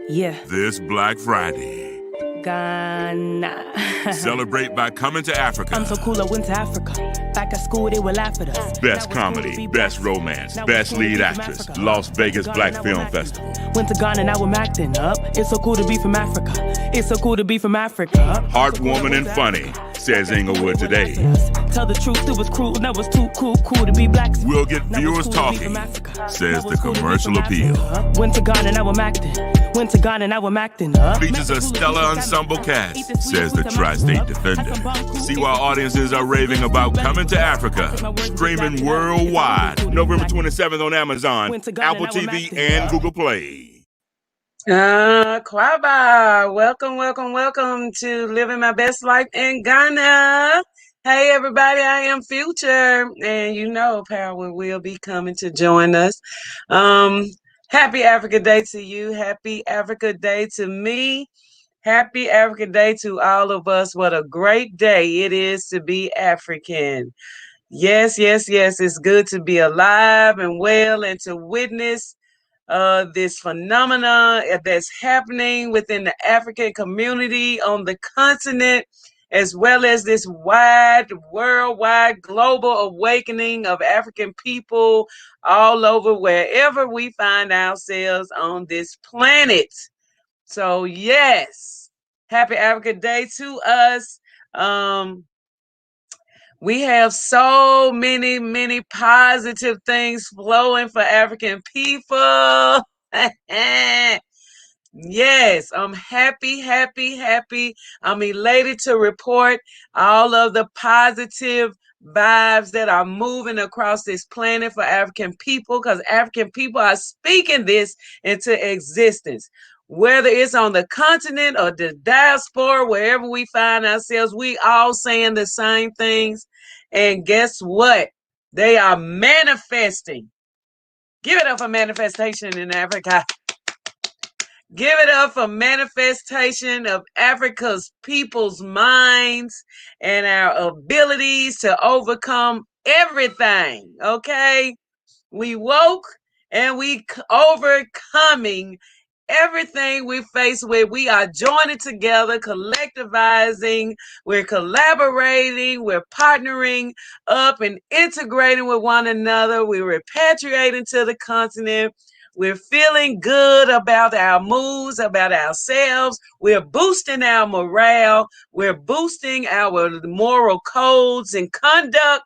Yeah. This Black Friday. Ghana. Celebrate by coming to Africa. I'm so cool, I went to Africa. Back at school, they would laugh at us. Best comedy, best romance, best lead actress. Las Vegas Black Film Festival. Went to Ghana, now I'm acting up. It's so cool to be from Africa. It's so cool to be from Africa. Heartwarming and funny, says Inglewood today. Tell the truth, it was cruel. That was too cool to be black. We'll get viewers talking, says the commercial appeal. Went to Ghana, now I'm acting. Went to Ghana, now I'm acting up. Features a stellar ensemble cast, says the Tri-State Defender. See why audiences are raving about coming to Africa. Streaming worldwide. November 27th on Amazon, Apple TV, and Google Play. Kwaba, welcome to Living My Best Life in Ghana. Hey everybody, I am Future, and you know Power will be coming to join us. Happy Africa Day to you. Happy Africa Day to me. Happy Africa Day to all of us. What a great day it is to be African. Yes. It's good to be alive and well and to witness this phenomenon that's happening within the African community on the continent, as well as this worldwide global awakening of African people all over wherever we find ourselves on this planet. So yes, happy Africa Day to us. We have so many positive things flowing for African people. Yes, I'm happy. I'm elated to report all of the positive vibes that are moving across this planet for African people, because African people are speaking this into existence. Whether it's on the continent or the diaspora, wherever we find ourselves, we all saying the same things. And guess what? They are manifesting. Give it up for manifestation in Africa. Give it up for manifestation of Africa's people's minds and our abilities to overcome everything. Okay? We woke and we overcoming everything we face with. We are joining together, collectivizing, we're collaborating, we're partnering up and integrating with one another. We're repatriating to the continent. We're feeling good about our moves, about ourselves. We're boosting our morale. We're boosting our moral codes and conduct.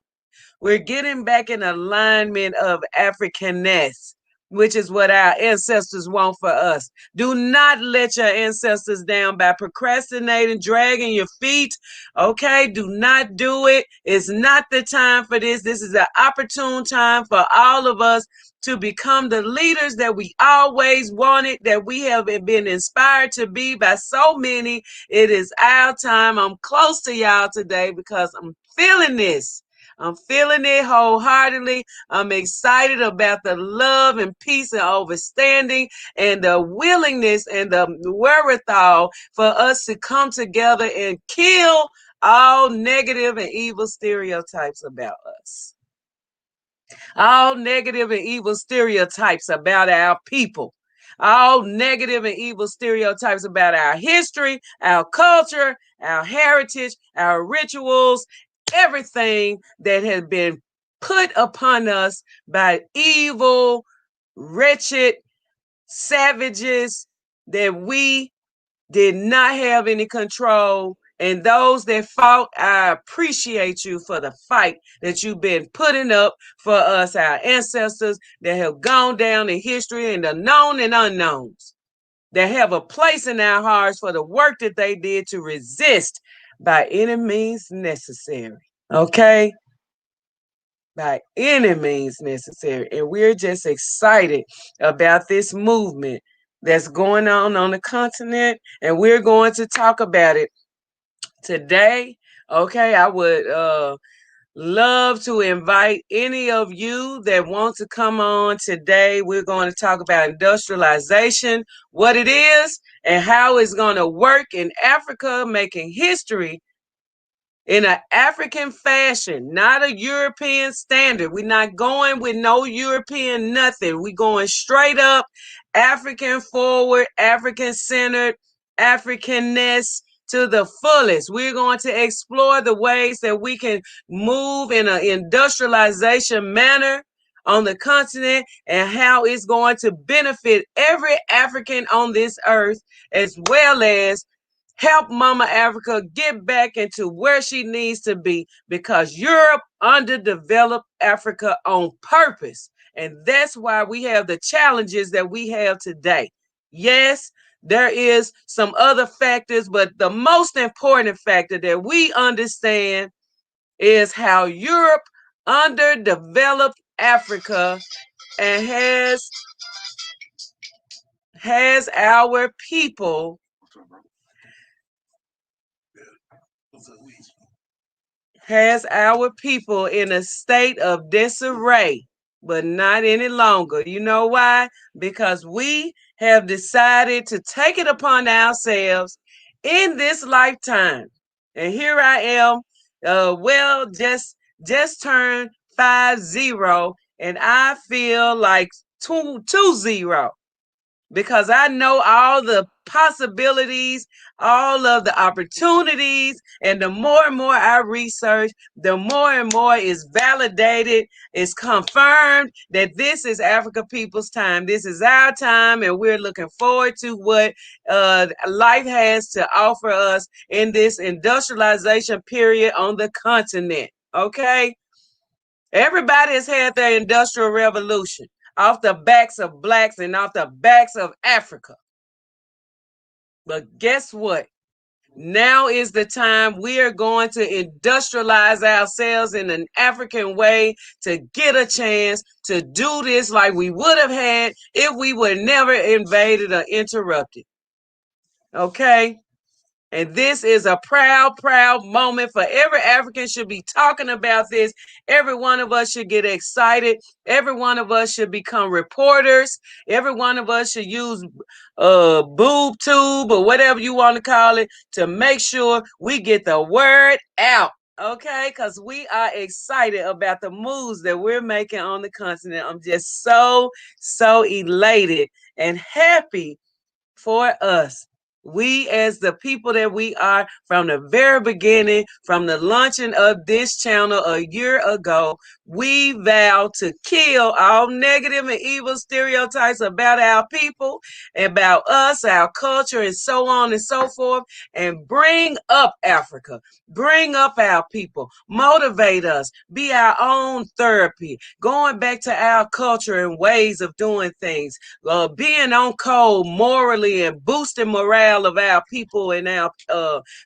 We're getting back in alignment of Africanness, which is what our ancestors want for us. Do not let your ancestors down by procrastinating, dragging your feet. Okay, do not do it. It's not the time for this. This is an opportune time for all of us to become the leaders that we always wanted, that we have been inspired to be by so many. It is our time. I'm close to y'all today because I'm feeling this. I'm feeling it wholeheartedly. I'm excited about the love and peace and understanding and the willingness and the wherewithal for us to come together and kill all negative and evil stereotypes about us. All negative and evil stereotypes about our people. All negative and evil stereotypes about our history, our culture, our heritage, our rituals, everything that has been put upon us by evil, wretched savages that we did not have any control. And those that fought, I appreciate you for the fight that you've been putting up for us, our ancestors that have gone down in history and the known and unknowns, that have a place in our hearts for the work that they did to resist by any means necessary. Okay? By any means necessary. And we're just excited about this movement that's going on the continent. And we're going to talk about it today. Okay, I would love to invite any of you that want to come on today. We're going to talk about industrialization, what it is, and how it's going to work in Africa, making history in an African fashion, not a European standard. We're not going with no European nothing. We're going straight up African forward, African centered, Africanness to the fullest. We're going to explore the ways that we can move in an industrialization manner on the continent and how it's going to benefit every African on this earth, as well as help Mama Africa get back into where she needs to be, because Europe underdeveloped Africa on purpose. And that's why we have the challenges that we have today. Yes, there is some other factors, but the most important factor that we understand is how Europe underdeveloped Africa and has our people in a state of disarray, but not any longer. You know why? Because we have decided to take it upon ourselves in this lifetime. And here I am, just turned 50, and I feel like 20, because I know all the possibilities, all of the opportunities, and the more and more I research, the more and more is validated, is confirmed that this is Africa people's time. This is our time, and we're looking forward to what life has to offer us in this industrialization period on the continent. Okay? Everybody has had their industrial revolution off the backs of blacks and off the backs of Africa. But guess what? Now is the time we are going to industrialize ourselves in an African way to get a chance to do this like we would have had if we were never invaded or interrupted. Okay? And this is a proud, proud moment for every African. Should be talking about this. Every one of us should get excited. Every one of us should become reporters. Every one of us should use boob tube or whatever you want to call it to make sure we get the word out. Okay, because we are excited about the moves that we're making on the continent. I'm just so elated and happy for us. We, as the people that we are, from the very beginning, from the launching of this channel a year ago, we vow to kill all negative and evil stereotypes about our people, about us, our culture, and so on and so forth, and bring up Africa, bring up our people, motivate us, be our own therapy, going back to our culture and ways of doing things, being on code morally and boosting morale of our people and our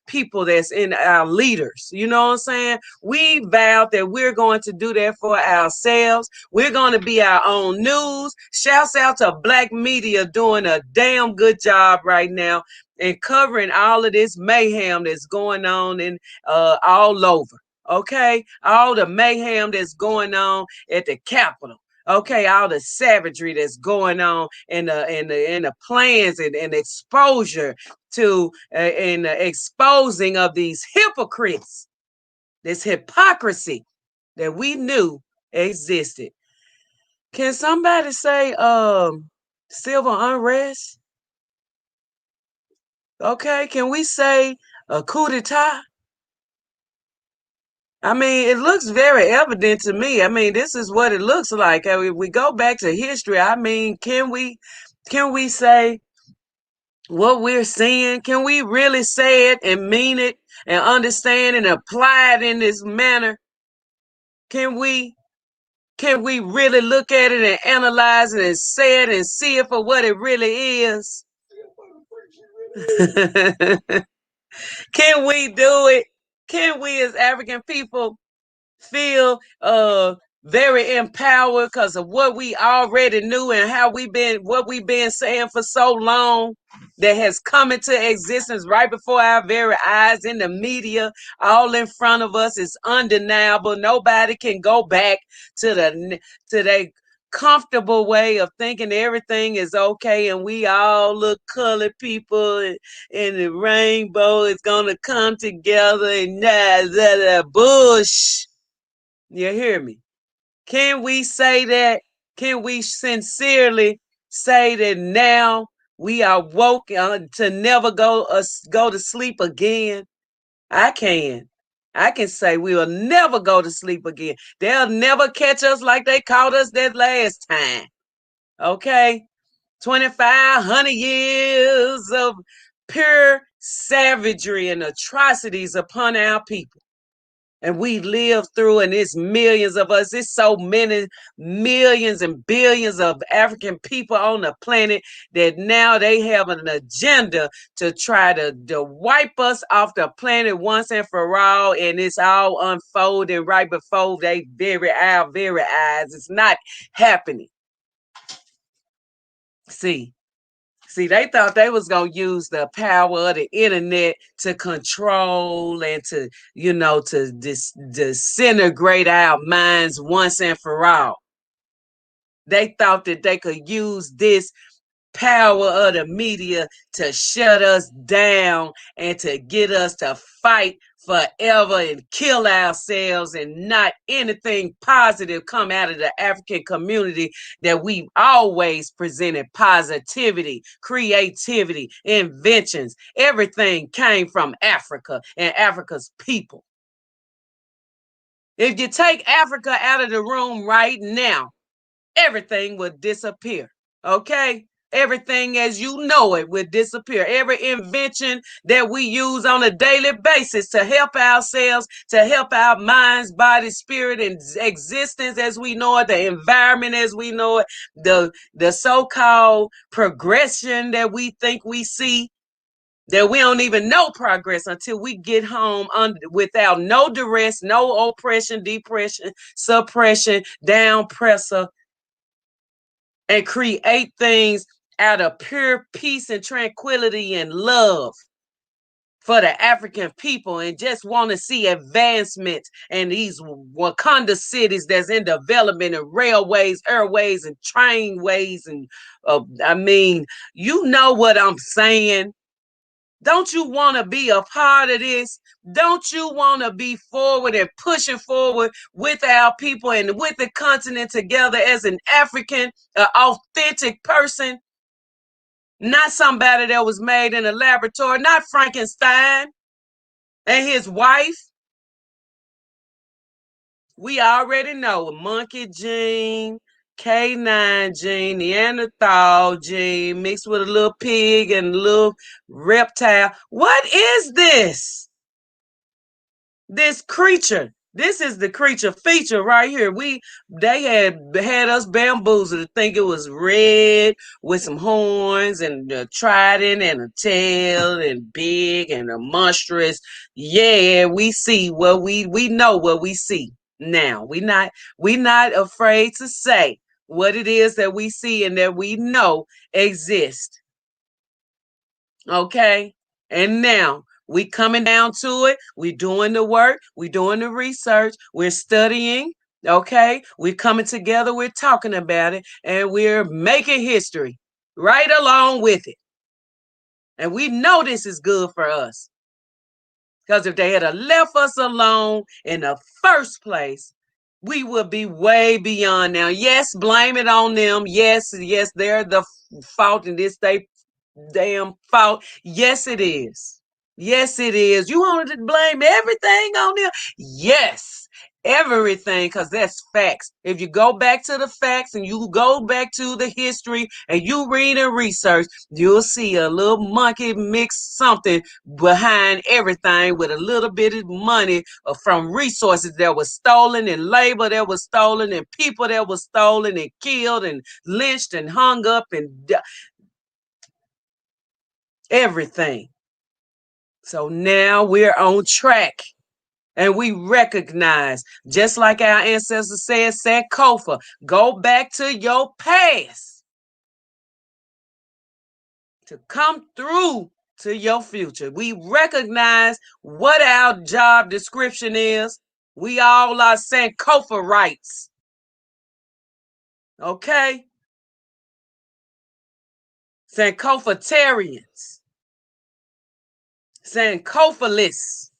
people that's in our leaders. You know what I'm saying? We vowed that we're going to do that for ourselves. We're going to be our own news. Shouts out to Black media doing a damn good job right now and covering all of this mayhem that's going on in all over. Okay, all the mayhem that's going on at the Capitol. Okay, all the savagery that's going on and the plans and exposure to and exposing of these hypocrites, this hypocrisy that we knew existed. Can somebody say civil unrest? Okay, can we say a coup d'etat? I mean, it looks very evident to me. I mean, this is what it looks like. I mean, we go back to history. I mean, can we say what we're seeing? Can we really say it and mean it and understand and apply it in this manner? Can we really look at it and analyze it and say it and see it for what it really is? Can we do it? Can we as African people feel very empowered because of what we already knew and what we've been saying for so long, that has come into existence right before our very eyes in the media, all in front of us? Is undeniable. Nobody can go back to comfortable way of thinking everything is okay and we all look colored people and the rainbow is gonna come together and bush. You hear me? Can we say that? Can we sincerely say that now we are woke to never go to sleep again? I can. I can say we will never go to sleep again. They'll never catch us like they caught us that last time. Okay? 2,500 years of pure savagery and atrocities upon our people. And we live through, and it's millions of us. It's so many millions and billions of African people on the planet that now they have an agenda to try to wipe us off the planet once and for all. And it's all unfolding right before our very eyes. It's not happening. See, they thought they was going to use the power of the internet to control and to, to disintegrate our minds once and for all. They thought that they could use this power of the media to shut us down and to get us to fight forever and kill ourselves and not anything positive come out of the African community that we've always presented positivity, creativity, inventions. Everything came from Africa and Africa's people. If you take Africa out of the room right now, everything would disappear. Okay? Everything as you know it would disappear. Every invention that we use on a daily basis to help ourselves, to help our minds, body, spirit, and existence as we know it, the environment as we know it, the so-called progression that we think we see, that we don't even know progress until we get home without no duress, no oppression, depression, suppression, down pressure, and create things out of pure peace and tranquility and love for the African people, and just want to see advancements and these Wakanda cities that's in development, and railways, airways, and trainways. And you know what I'm saying. Don't you want to be a part of this? Don't you want to be forward and pushing forward with our people and with the continent together as an African, authentic person? Not somebody that was made in a laboratory, not Frankenstein and his wife. We already know a monkey gene, canine gene, Neanderthal gene mixed with a little pig and a little reptile. What is this? This creature. This is the creature feature right here. They had us bamboozled to think it was red with some horns and a trident and a tail and big and a monstrous. Yeah, we see what we know what we see now. We not afraid to say what it is that we see and that we know exist. Okay? And now we coming down to it. We doing the work. We doing the research. We're studying. Okay? We're coming together. We're talking about it. And we're making history right along with it. And we know this is good for us. Because if they had left us alone in the first place, we would be way beyond now. Yes, blame it on them. Yes, they're the fault in this. They damn fault. Yes, it is. Yes, it is. You wanted to blame everything on them? Yes, everything, because that's facts. If you go back to the facts and you go back to the history and you read and research, you'll see a little monkey mixed something behind everything with a little bit of money from resources that was stolen, and labor that was stolen, and people that was stolen and killed and lynched and hung up and everything. So now we're on track and we recognize, just like our ancestors said, Sankofa, go back to your past to come through to your future. We recognize what our job description is. We all are Sankofa rights. Okay? Sankofatarians. Sankofalists.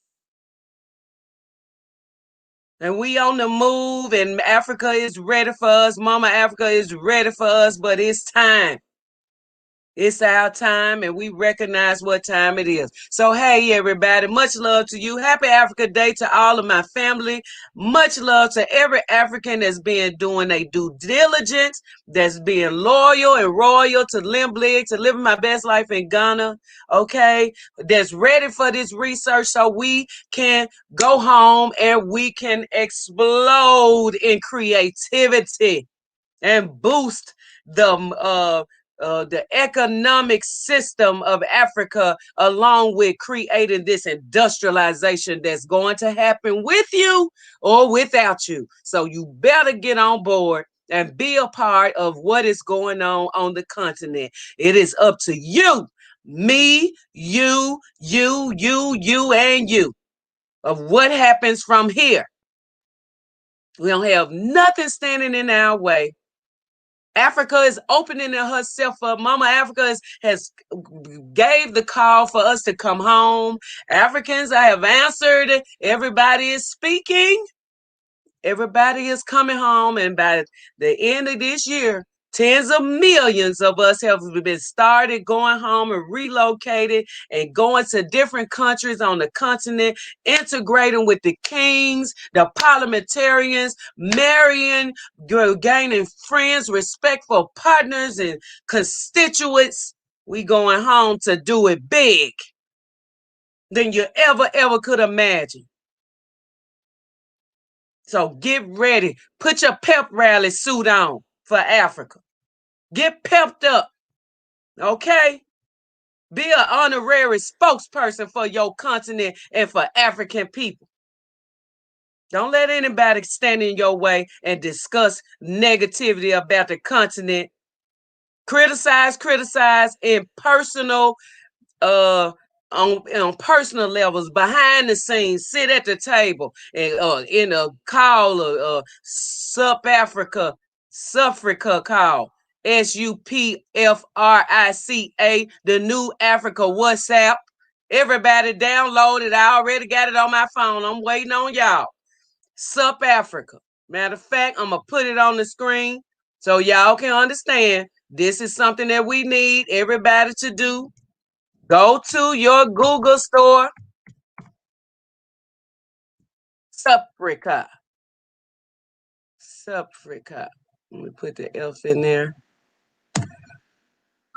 And we on the move, and Africa is ready for us. Mama Africa is ready for us, but it's time. It's our time, and we recognize what time it is. So, hey, everybody, much love to you. Happy Africa Day to all of my family. Much love to every African that's been doing a due diligence, that's being loyal and royal to Limblick, to living my best life in Ghana, okay? That's ready for this research so we can go home and we can explode in creativity and boost the economic system of Africa, along with creating this industrialization that's going to happen with you or without you. So you better get on board and be a part of what is going on the continent. It is up to you, me, you, and you, of what happens from here. We don't have nothing standing in our way. Africa is opening herself up. Mama Africa has gave the call for us to come home. Africans, I have answered. Everybody is speaking. Everybody is coming home. And by the end of this year, tens of millions of us have been started going home and relocated and going to different countries on the continent, integrating with the kings, the parliamentarians, marrying, gaining friends, respectful partners, and constituents. We going home to do it big than you ever could imagine. So get ready. Put your pep rally suit on for Africa. Get pepped up, okay? Be an honorary spokesperson for your continent and for African people. Don't let anybody stand in your way and discuss negativity about the continent. Criticize in personal on personal levels, behind the scenes, sit at the table and in a call Sup Africa call, SUPFRICA, the new Africa WhatsApp. Everybody download it. I already got it on my phone. I'm waiting on y'all. Sup Africa. Matter of fact, I'm gonna put it on the screen so y'all can understand. This is something that we need everybody to do. Go to your Google store, Suprica. Suprica. Let me put the F in there.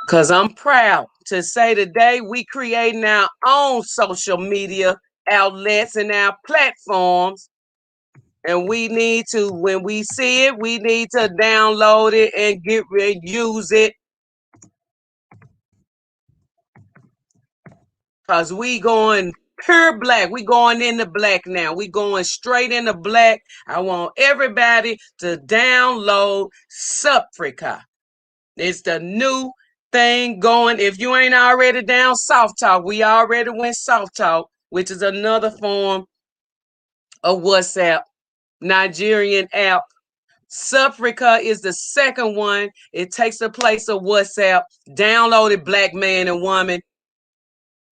Because I'm proud to say today we creating our own social media outlets and our platforms. And we need to, when we see it, we need to download it and use it. Because we going pure black. We going into black now. We going straight into black. I want everybody to download Suprica. It's the new thing going. If you ain't already down Soft Talk, we already went Soft Talk, which is another form of WhatsApp, Nigerian app. Suprica is the second one. It takes the place of WhatsApp. Download it, black man and woman.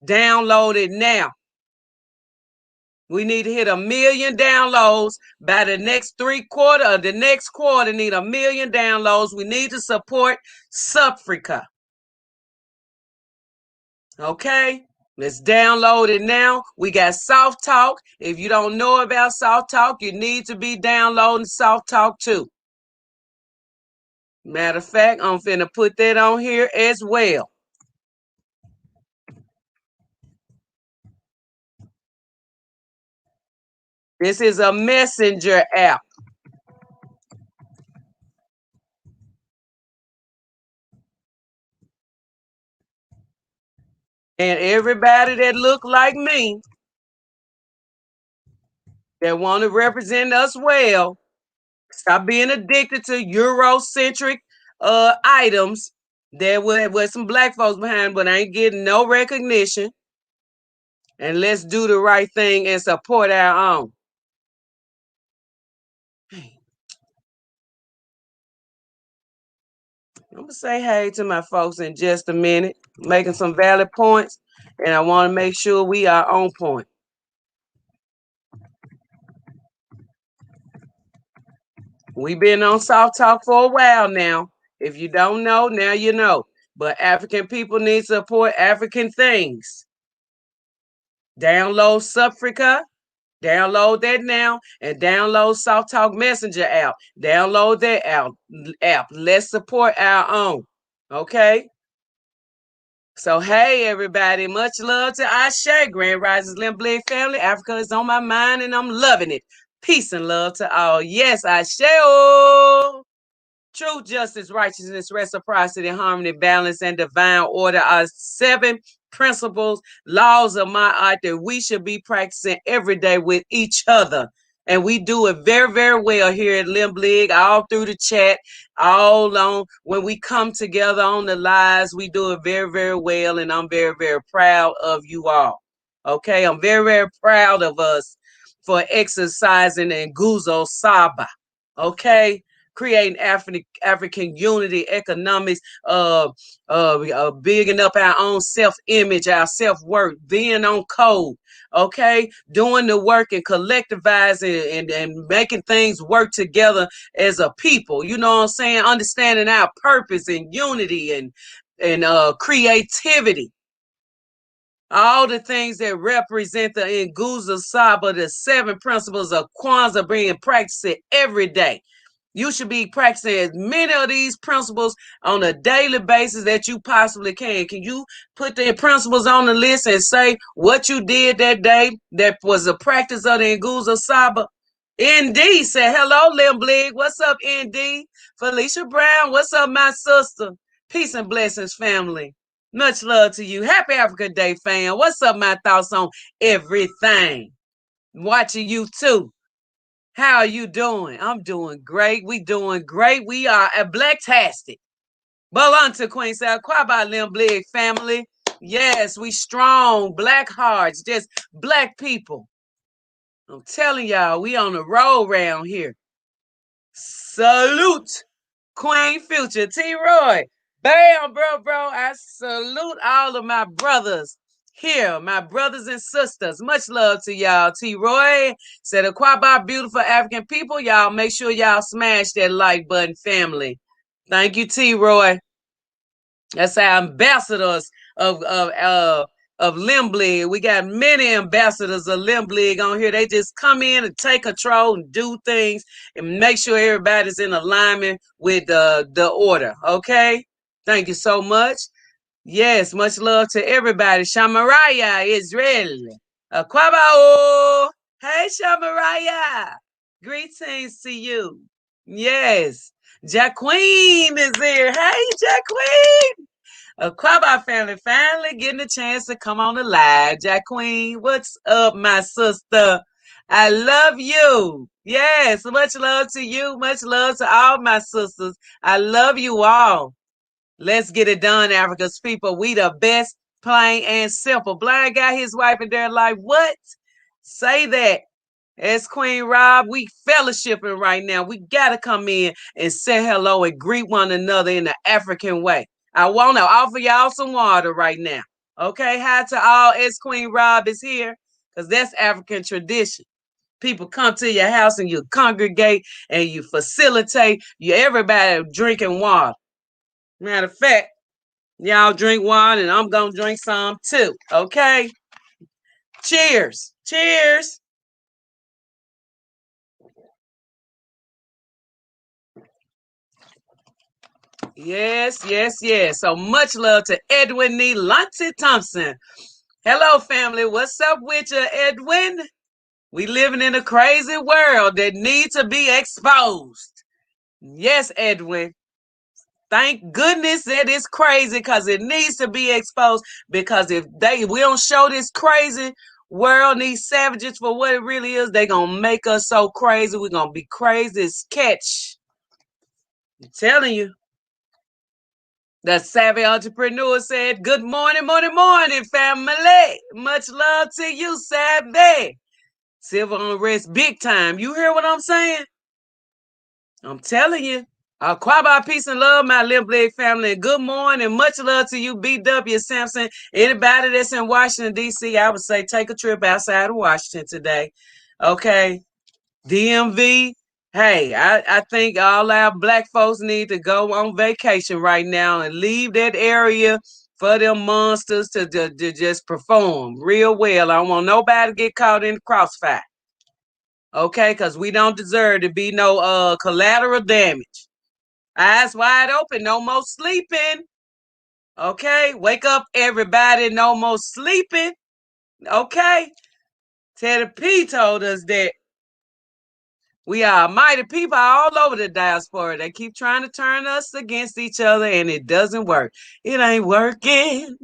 Download it now. We need to hit 1 million downloads by the next the next quarter. Need 1 million downloads. We need to support Suprica. Okay, let's download it now. We got Soft Talk. If you don't know about Soft Talk, you need to be downloading Soft Talk too. Matter of fact, I'm finna put that on here as well. This is a messenger app. And everybody that look like me, that want to represent us well, stop being addicted to Eurocentric items that with some black folks behind, but ain't getting no recognition. And let's do the right thing and support our own. I'm gonna say hey to my folks in just a minute, making some valid points, and I want to make sure we are on point. We've been on Soft Talk for a while now. If you don't know, now you know. But African people need to support African things. Download Subfrica, download that now, and download Soft Talk Messenger app. Download that app. Let's support our own. Okay? So, hey, everybody, much love to Ashe, Grand Rising Slim Blade family. Africa is on my mind and I'm loving it. Peace and love to all. Yes, Ashe. Truth, justice, righteousness, reciprocity, harmony, balance, and divine order are 7 principles, laws of my art that we should be practicing every day with each other. And we do it very, very well here at Limblig, all through the chat, all on when we come together on the lives, we do it very, very well. And I'm very, very proud of you all. Okay, I'm very, very proud of us for exercising in Guzo Saba. Okay, creating African unity, economics, bigging up our own self-image, our self-worth, being on code, okay, doing the work and collectivizing and making things work together as a people. You know what I'm saying? Understanding our purpose and unity and creativity. All the things that represent the Nguzo Saba, the 7 principles of Kwanzaa being practiced every day. You should be practicing as many of these principles on a daily basis that you possibly can. Can you put the principles on the list and say what you did that day that was a practice of the Nguzo Saba? ND said, hello, Limblig. What's up, ND? Felicia Brown, what's up, my sister? Peace and blessings, family. Much love to you. Happy Africa Day, fam. What's up, my thoughts on everything? Watching you too. How are you doing? I'm doing great. We doing great. We are a Blacktastic. Balanta Queen South Quaba Limb Blig family. Yes, we strong, black hearts, just black people. I'm telling y'all, we on the road round here. Salute, Queen Future, T. Roy. Bam, bro. I salute all of my brothers here, my brothers and sisters. Much love to y'all. T. Roy said, Aquaba, beautiful African people. Y'all make sure y'all smash that like button, family. Thank you, T. Roy. That's our ambassadors of Limblig. We got many ambassadors of Limblig on here. They just come in and take control and do things and make sure everybody's in alignment with the order. Okay? Thank you so much. Yes, much love to everybody. Shamaraya, Israel. Kwabao. Hey, Shamaraya. Greetings to you. Yes. Jaqueen is here. Hey, Jaqueen. Kwaba family finally getting a chance to come on the live. Jaqueen, what's up, my sister? I love you. Yes, much love to you. Much love to all my sisters. I love you all. Let's get it done, Africa's people. We the best, plain and simple. Blind guy, his wife, and they're like, what? Say that. As Queen Rob, we fellowshipping right now. We got to come in and say hello and greet one another in the African way. I want to offer y'all some water right now. Okay, hi to all. As Queen Rob is here, because that's African tradition. People come to your house and you congregate and you facilitate. Everybody drinking water. Matter of fact, y'all drink water and I'm going to drink some too. Okay? Cheers. Cheers. Yes. So much love to Edwin Nee Lanty Thompson. Hello, family. What's up with you, Edwin? We living in a crazy world that needs to be exposed. Yes, Edwin. Thank goodness that it's crazy because it needs to be exposed. Because if we don't show this crazy world, these savages for what it really is, they gonna make us so crazy. We're gonna be crazy as catch. I'm telling you. The savvy entrepreneur said, good morning, family. Much love to you, savvy. Silver unrest big time. You hear what I'm saying? I'm telling you. Quabba, peace and love, my Limb Blig family. Good morning. Much love to you, BW Sampson. Anybody that's in Washington, D.C., I would say take a trip outside of Washington today. Okay. DMV. Hey, I think all our black folks need to go on vacation right now and leave that area for them monsters to just perform real well. I don't want nobody to get caught in the crossfire. Okay, because we don't deserve to be no collateral damage. Eyes wide open, no more sleeping. Okay, wake up, everybody, no more sleeping. Okay, Teddy P told us that we are mighty people all over the diaspora. They keep trying to turn us against each other, and it doesn't work. It ain't working.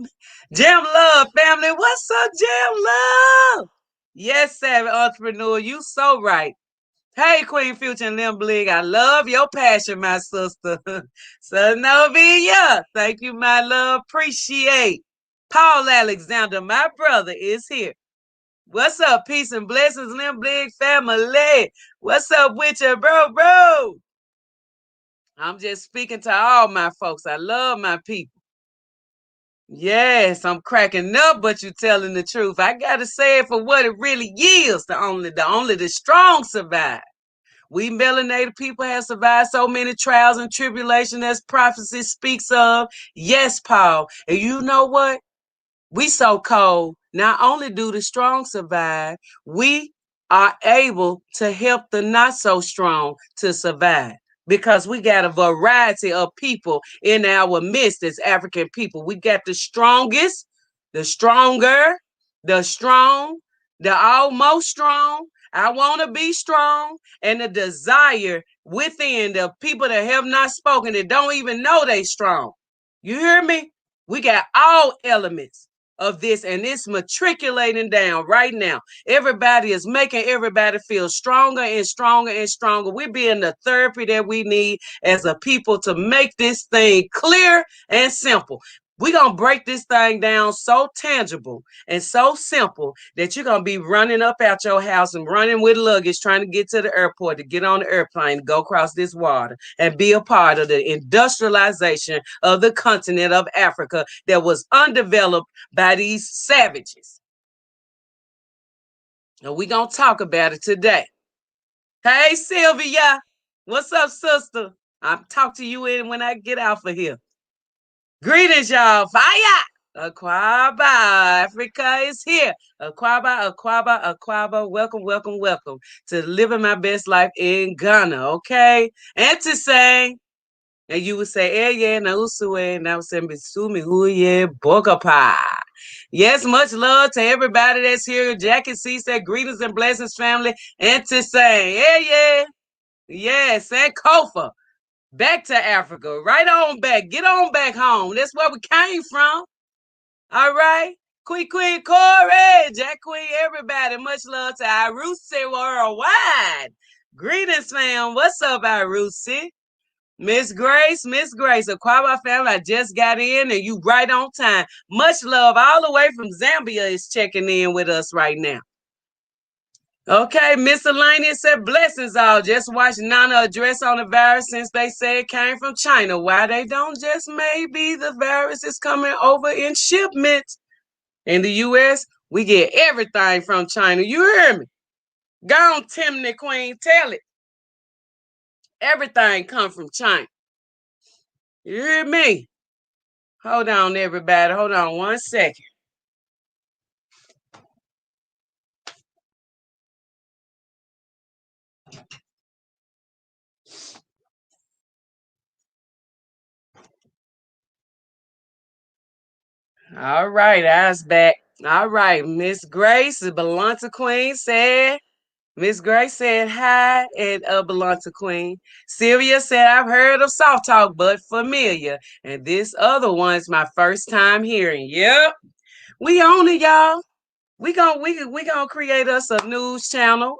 Jam Love, family. What's up, Jam Love? Yes, savvy entrepreneur, you so right. Hey, Queen Future and Limb Blig, I love your passion, my sister. Novia, thank you, my love. Appreciate. Paul Alexander, my brother, is here. What's up? Peace and blessings, Limb Blig family. What's up with you, bro? I'm just speaking to all my folks. I love my people. Yes, I'm cracking up, but you telling the truth. I gotta say it for what it really is. Only the strong survive. We melanated people have survived so many trials and tribulations as prophecy speaks of. Yes, Paul. And you know what? We so cold. Not only do the strong survive, we are able to help the not so strong to survive because we got a variety of people in our midst as African people. We got the strongest, the stronger, the strong, the almost strong. I want to be strong, and the desire within the people that have not spoken that don't even know they strong. You hear me? We got all elements of this, and it's matriculating down right now. Everybody is making everybody feel stronger and stronger and stronger. We're being the therapy that we need as a people to make this thing clear and simple. We're going to break this thing down so tangible and so simple that you're going to be running up out your house and running with luggage trying to get to the airport, to get on the airplane, go across this water and be a part of the industrialization of the continent of Africa that was undeveloped by these savages. And we're going to talk about it today. Hey, Sylvia. What's up, sister? I'll talk to you when I get out of here. Greetings, y'all. Fire! Aquaba, Africa is here. Aquaba. Welcome to living my best life in Ghana, okay? And to say, and you would say, yeah, na usue, and I would say, Misumi huye bokapa. Yes, much love to everybody that's here. Jackie C said, greetings and blessings, family. And to say, yes, and Kofa. Back to Africa, right on back. Get on back home. That's where we came from. All right. Queen Corey, Jack Queen, everybody. Much love to Irusi worldwide. Greetings, fam. What's up, Irusi? Miss Grace, Aquaba family, I just got in and you right on time. Much love all the way from Zambia is checking in with us right now. Okay, Miscellaneous said blessings all. Just watch Nana address on the virus since they say it came from China. Why they don't just maybe the virus is coming over in shipments. In the U.S., we get everything from China. You hear me? Go on, Timney Queen, tell it. Everything come from China. You hear me? Hold on, everybody. Hold on 1 second. All right, eyes back. All right, Miss Grace, the Belanta Queen said, Miss Grace said hi at Belanta Queen. Sylvia said, I've heard of soft talk, but familiar. And this other one's my first time hearing. Yep. We own it, y'all. We gonna create us a news channel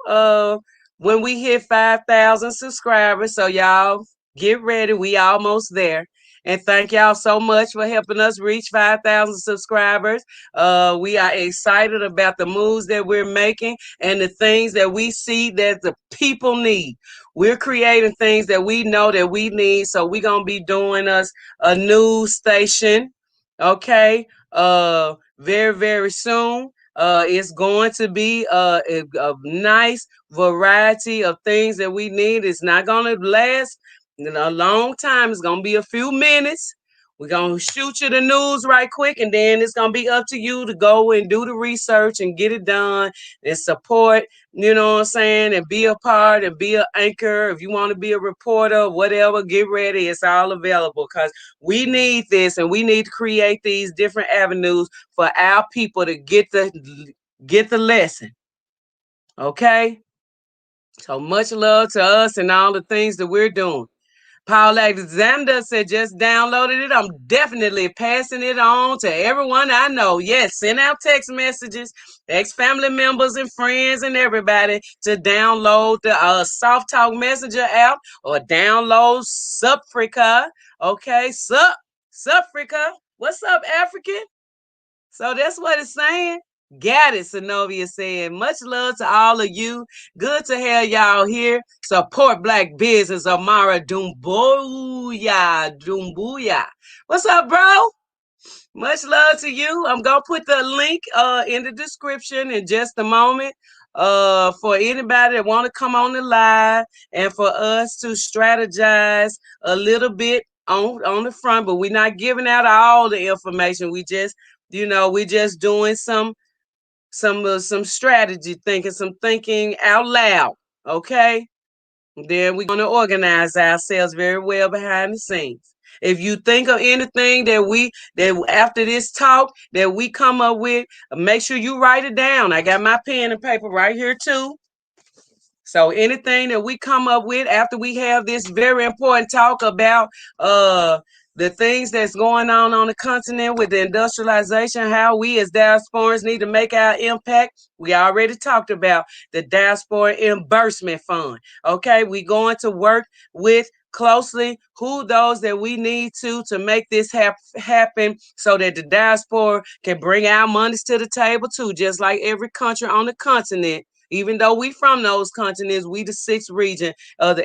when we hit 5,000 subscribers. So y'all get ready. We almost there. And thank y'all so much for helping us reach 5,000 subscribers. We are excited about the moves that we're making and the things that we see that the people need. We're creating things that we know that we need. So we're going to be doing us a news station. Okay. Very, very soon. It's going to be a nice variety of things that we need. It's not going to last a long time. It's going to be a few minutes. We're going to shoot you the news right quick, and then it's going to be up to you to go and do the research and get it done and support, you know what I'm saying, and be a part and be an anchor. If you want to be a reporter, whatever, get ready. It's all available because we need this, and we need to create these different avenues for our people to get the lesson. Okay? So much love to us and all the things that we're doing. Paul Alexander said, just downloaded it. I'm definitely passing it on to everyone I know. Yes, send out text messages, ex-family members and friends and everybody to download the Soft Talk Messenger app or download Supfrica. Okay, Supfrica. What's up, African? So that's what it's saying. Got it, Zenobia said. Much love to all of you. Good to have y'all here. Support Black business. Amara Dumbuya. What's up, bro? Much love to you. I'm going to put the link in the description in just a moment for anybody that want to come on the live and for us to strategize a little bit on the front, but we're not giving out all the information. We just we're just doing some strategy thinking, some thinking out loud. Okay. Then we're going to organize ourselves very well behind the scenes. If you think of anything that after this talk that we come up with, make sure you write it down. I got my pen and paper right here too. So anything that we come up with after we have this very important talk about the things that's going on the continent with the industrialization, how we as diasporans need to make our impact. We already talked about the Diaspora Reimbursement Fund. Okay, we going to work with closely those that we need to make this happen so that the diaspora can bring our monies to the table too, just like every country on the continent. Even though we from those continents, we the sixth region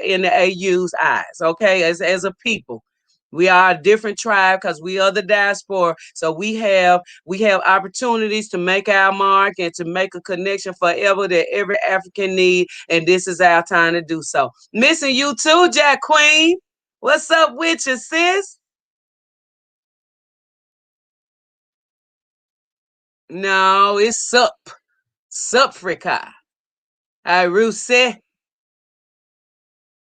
in the AU's eyes, okay, as a people. We are a different tribe because we are the diaspora. So we have opportunities to make our mark and to make a connection forever that every African need. And this is our time to do so. Missing you too, Jack Queen. What's up with you, sis? No, it's Supfrica. Russe.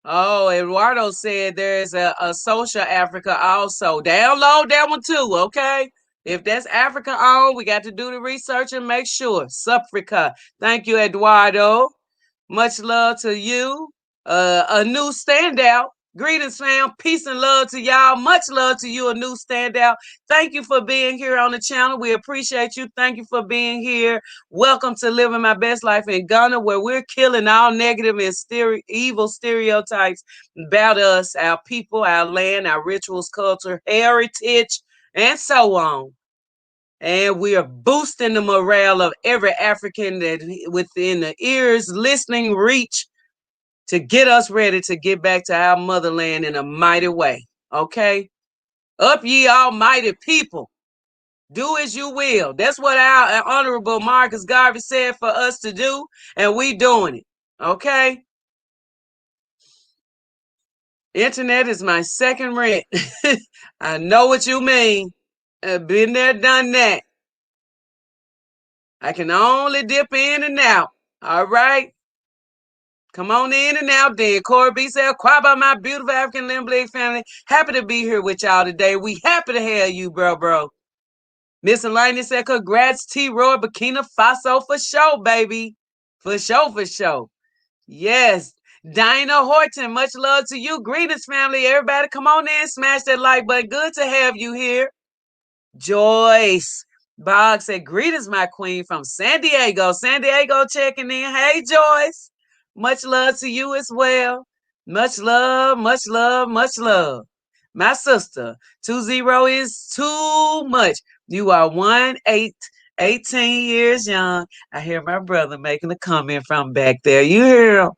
Oh, Eduardo said there's a social Africa also. Download that one too, okay? If that's Africa on, we got to do the research and make sure. Supfrica. Thank you, Eduardo. Much love to you. A new standout. Greetings, fam. Peace and love to y'all. Much love to you, a new standout. Thank you for being here on the channel. We appreciate you. Thank you for being here. Welcome to Living My Best Life in Ghana, where we're killing all negative and evil stereotypes about us, our people, our land, our rituals, culture, heritage, and so on. And we are boosting the morale of every African that within the ears, listening reach to get us ready to get back to our motherland in a mighty way. Okay? Up ye almighty people. Do as you will. That's what our Honorable Marcus Garvey said for us to do, and we doing it. Okay? Internet is my second rent. I know what you mean. I've been there, done that. I can only dip in and out. All right? Come on in and out then. Corey B said, quiet by my beautiful African Limblick family. Happy to be here with y'all today. We happy to have you, bro. Miss Elaine said, congrats, T-Roy, Burkina Faso for sure, baby. For sure. Yes. Dinah Horton, much love to you. Greetings, family. Everybody come on in, smash that like button. Good to have you here. Joyce. Bog said, greetings, my queen from San Diego. San Diego checking in. Hey, Joyce. Much love to you as well. Much love. My sister, 20 is too much. You are 18 years young. I hear my brother making a comment from back there. You hear him?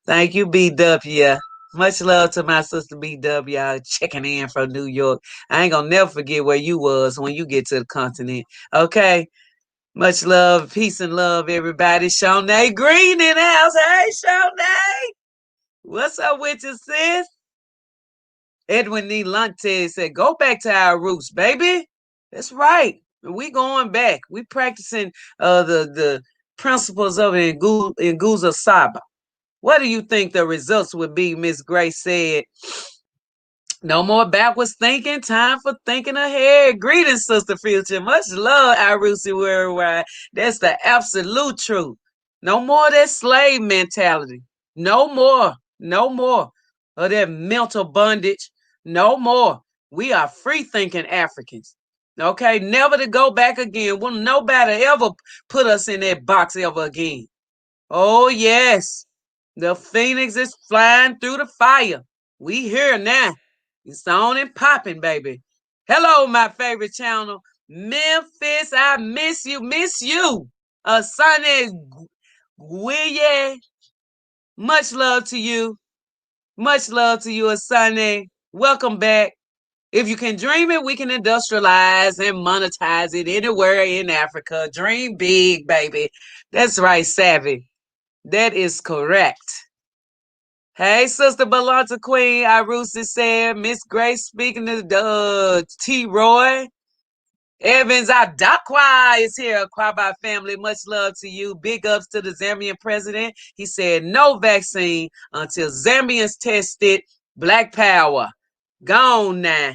Thank you, BW. Much love to my sister BW. Y'all checking in from New York. I ain't gonna never forget where you was when you get to the continent. Okay. Much love, peace and love, everybody. Shawnee Green in the house. Hey, Shawnee. What's up with you, sis? Edwin Nelante said, go back to our roots, baby. That's right. We going back. We practicing the principles of Nguza Saba. What do you think the results would be? Miss Grace said. No more backwards thinking. Time for thinking ahead. Greetings, Sister Future. Much love, Irusi Worldwide. That's the absolute truth. No more of that slave mentality. No more. No more of that mental bondage. No more. We are free thinking Africans. Okay, never to go back again. Will nobody ever put us in that box ever again. Oh, yes. The phoenix is flying through the fire. We here now. It's on and popping, baby. Hello, my favorite channel. Memphis, I miss you. Miss you. Sonny Guille. Much love to you. Much love to you, Sonny. Welcome back. If you can dream it, we can industrialize and monetize it anywhere in Africa. Dream big, baby. That's right, Savvy. That is correct. Hey, Sister Balanta Queen, Irusi said, Miss Grace speaking to T. Roy. Evans Adakwa is here. Kwaba family, much love to you. Big ups to the Zambian president. He said no vaccine until Zambians tested. Black power. Gone now.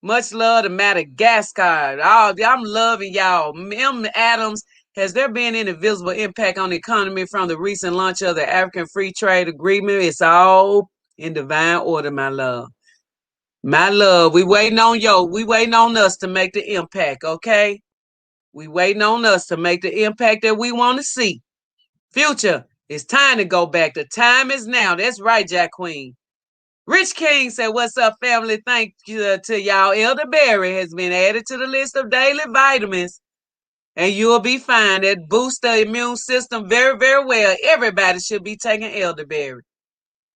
Much love to Madagascar. Oh, I'm loving y'all. M. Adams, has there been any visible impact on the economy from the recent launch of the African Free Trade Agreement? It's all in divine order, my love. My love, we waiting on we waiting on us to make the impact, okay? We waiting on us to make the impact that we want to see. Future, it's time to go back. The time is now. That's right, Jack Queen. Rich King said, what's up, family? Thank you to y'all. Elderberry has been added to the list of daily vitamins, and you'll be fine. That boosts the immune system very, very well. Everybody should be taking elderberry.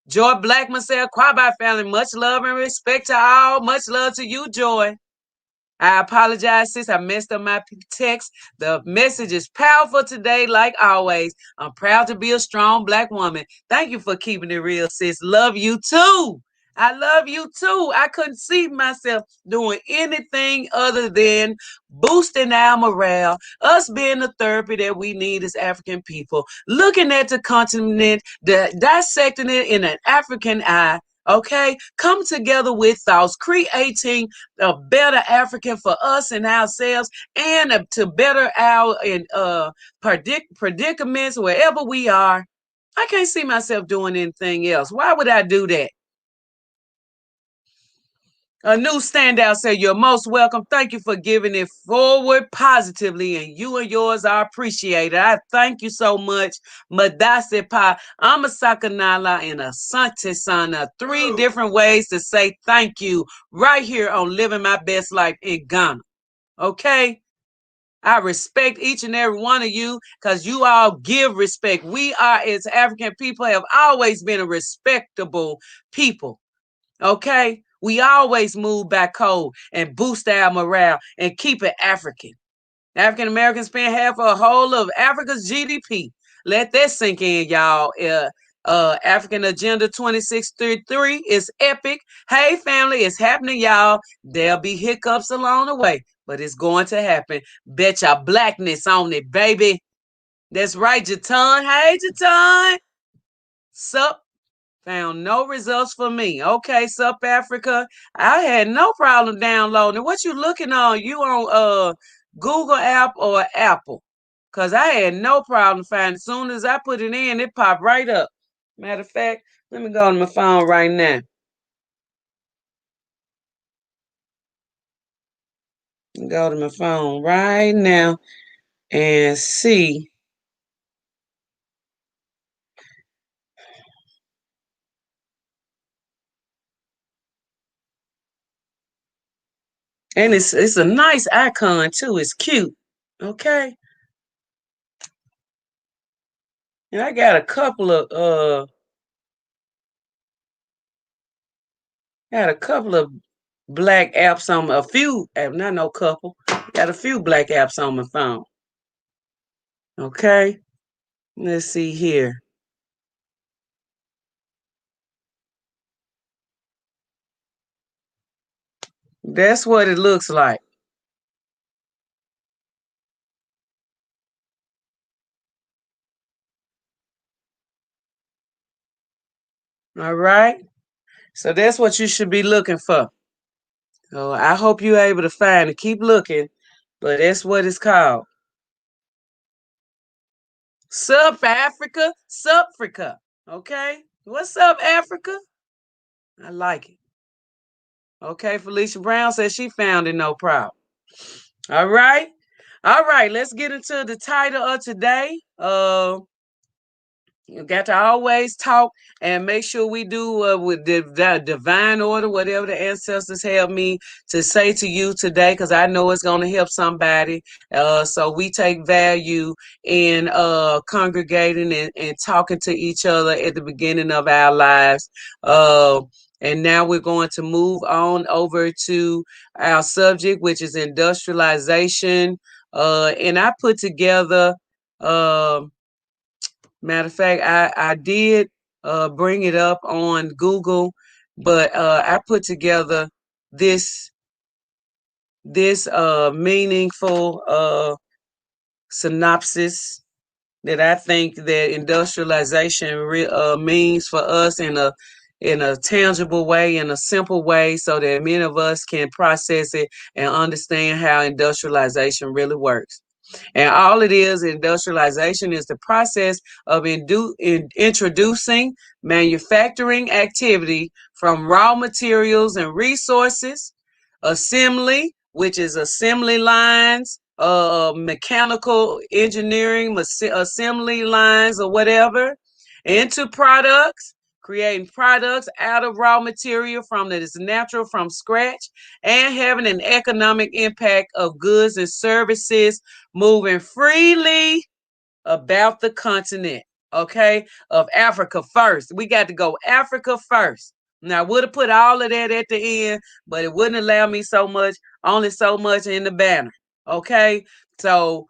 Joy Blackman said, Quabai family, much love and respect to all. Much love to you, Joy. I apologize, sis. I messed up my text. The message is powerful today, like always. I'm proud to be a strong Black woman. Thank you for keeping it real, sis. Love you too. I love you too. I couldn't see myself doing anything other than boosting our morale, us being the therapy that we need as African people, looking at the continent, dissecting it in an African eye. Okay, come together with thoughts, creating a better African for us and ourselves, and to better our predicaments wherever we are. I can't see myself doing anything else. Why would I do that? A new standout said, you're most welcome. Thank you for giving it forward positively, and you and yours are appreciated. I thank you so much. Madase Pa, Amasakanala, and Asante Sana. 3 different ways to say thank you right here on Living My Best Life in Ghana. Okay? I respect each and every one of you because you all give respect. We are, as African people, have always been a respectable people. Okay? We always move back code and boost our morale and keep it African. African Americans spend half of a whole of Africa's GDP. Let that sink in, y'all. African Agenda 2633 is epic. Hey, family, it's happening, y'all. There'll be hiccups along the way, but it's going to happen. Bet your blackness on it, baby. That's right, Jatan. Hey, Jatan. Sup? Found no results for me. Okay, Sup Africa. I had no problem downloading. What you looking on? You on Google app or Apple? Cause I had no problem finding. As soon as I put it in, it popped right up. Matter of fact, let me go on my phone right now. Go to my phone right now and see. And it's a nice icon too. It's cute. Okay. And I got a couple of black apps on a few, not no couple. Got a few black apps on my phone. Okay. Let's see here. That's what it looks like. All right. So that's what you should be looking for. So I hope you're able to find it. Keep looking, but that's what it's called. Sup, Africa? Supfrica. Okay. What's up, Africa? I like it. Okay, Felicia Brown says she found it, no problem. All right. All right, let's get into the title of today. You got to always talk and make sure we do with the divine order, whatever the ancestors have me to say to you today, because I know it's going to help somebody. So we take value in congregating and talking to each other at the beginning of our lives. And now we're going to move on over to our subject, which is industrialization. And I put together. Matter of fact, I did bring it up on Google, but I put together this meaningful synopsis that I think that industrialization means for us in a tangible way, in a simple way, so that many of us can process it and understand how industrialization really works. And all it is, industrialization is the process of introducing manufacturing activity from raw materials and resources, assembly, which is assembly lines, mechanical engineering, assembly lines, or whatever, into products, creating products out of raw material from that is natural from scratch, and having an economic impact of goods and services moving freely about the continent, okay, of Africa first. We got to go Africa first. Now, I would have put all of that at the end, but it wouldn't allow me only so much in the banner, okay? So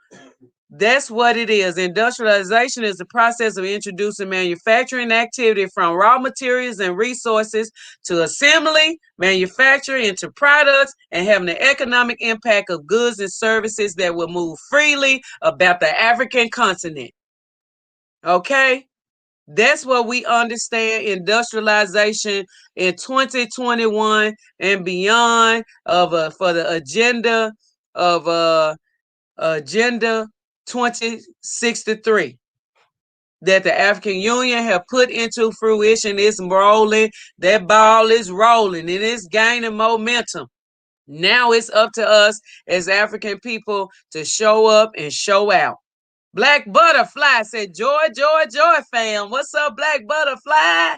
that's what it is. Industrialization is the process of introducing manufacturing activity from raw materials and resources to assembly, manufacture into products, and having an economic impact of goods and services that will move freely about the African continent. Okay? That's what we understand industrialization in 2021 and beyond for the agenda of Agenda 2063 that the African Union have put into fruition. It's rolling. That ball is rolling and it's gaining momentum. Now it's up to us as African people to show up and show out. Black Butterfly said, joy, joy, joy, fam. What's up, Black Butterfly?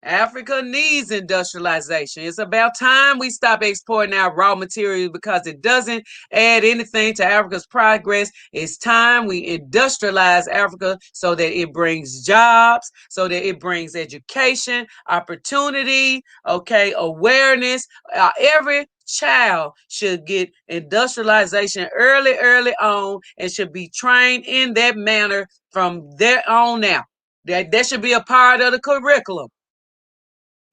Africa needs industrialization. It's about time we stop exporting our raw materials because it doesn't add anything to Africa's progress. It's time we industrialize Africa so that it brings jobs, so that it brings education, opportunity, okay, awareness. Every child should get industrialization early on and should be trained in that manner from there on out. That should be a part of the curriculum.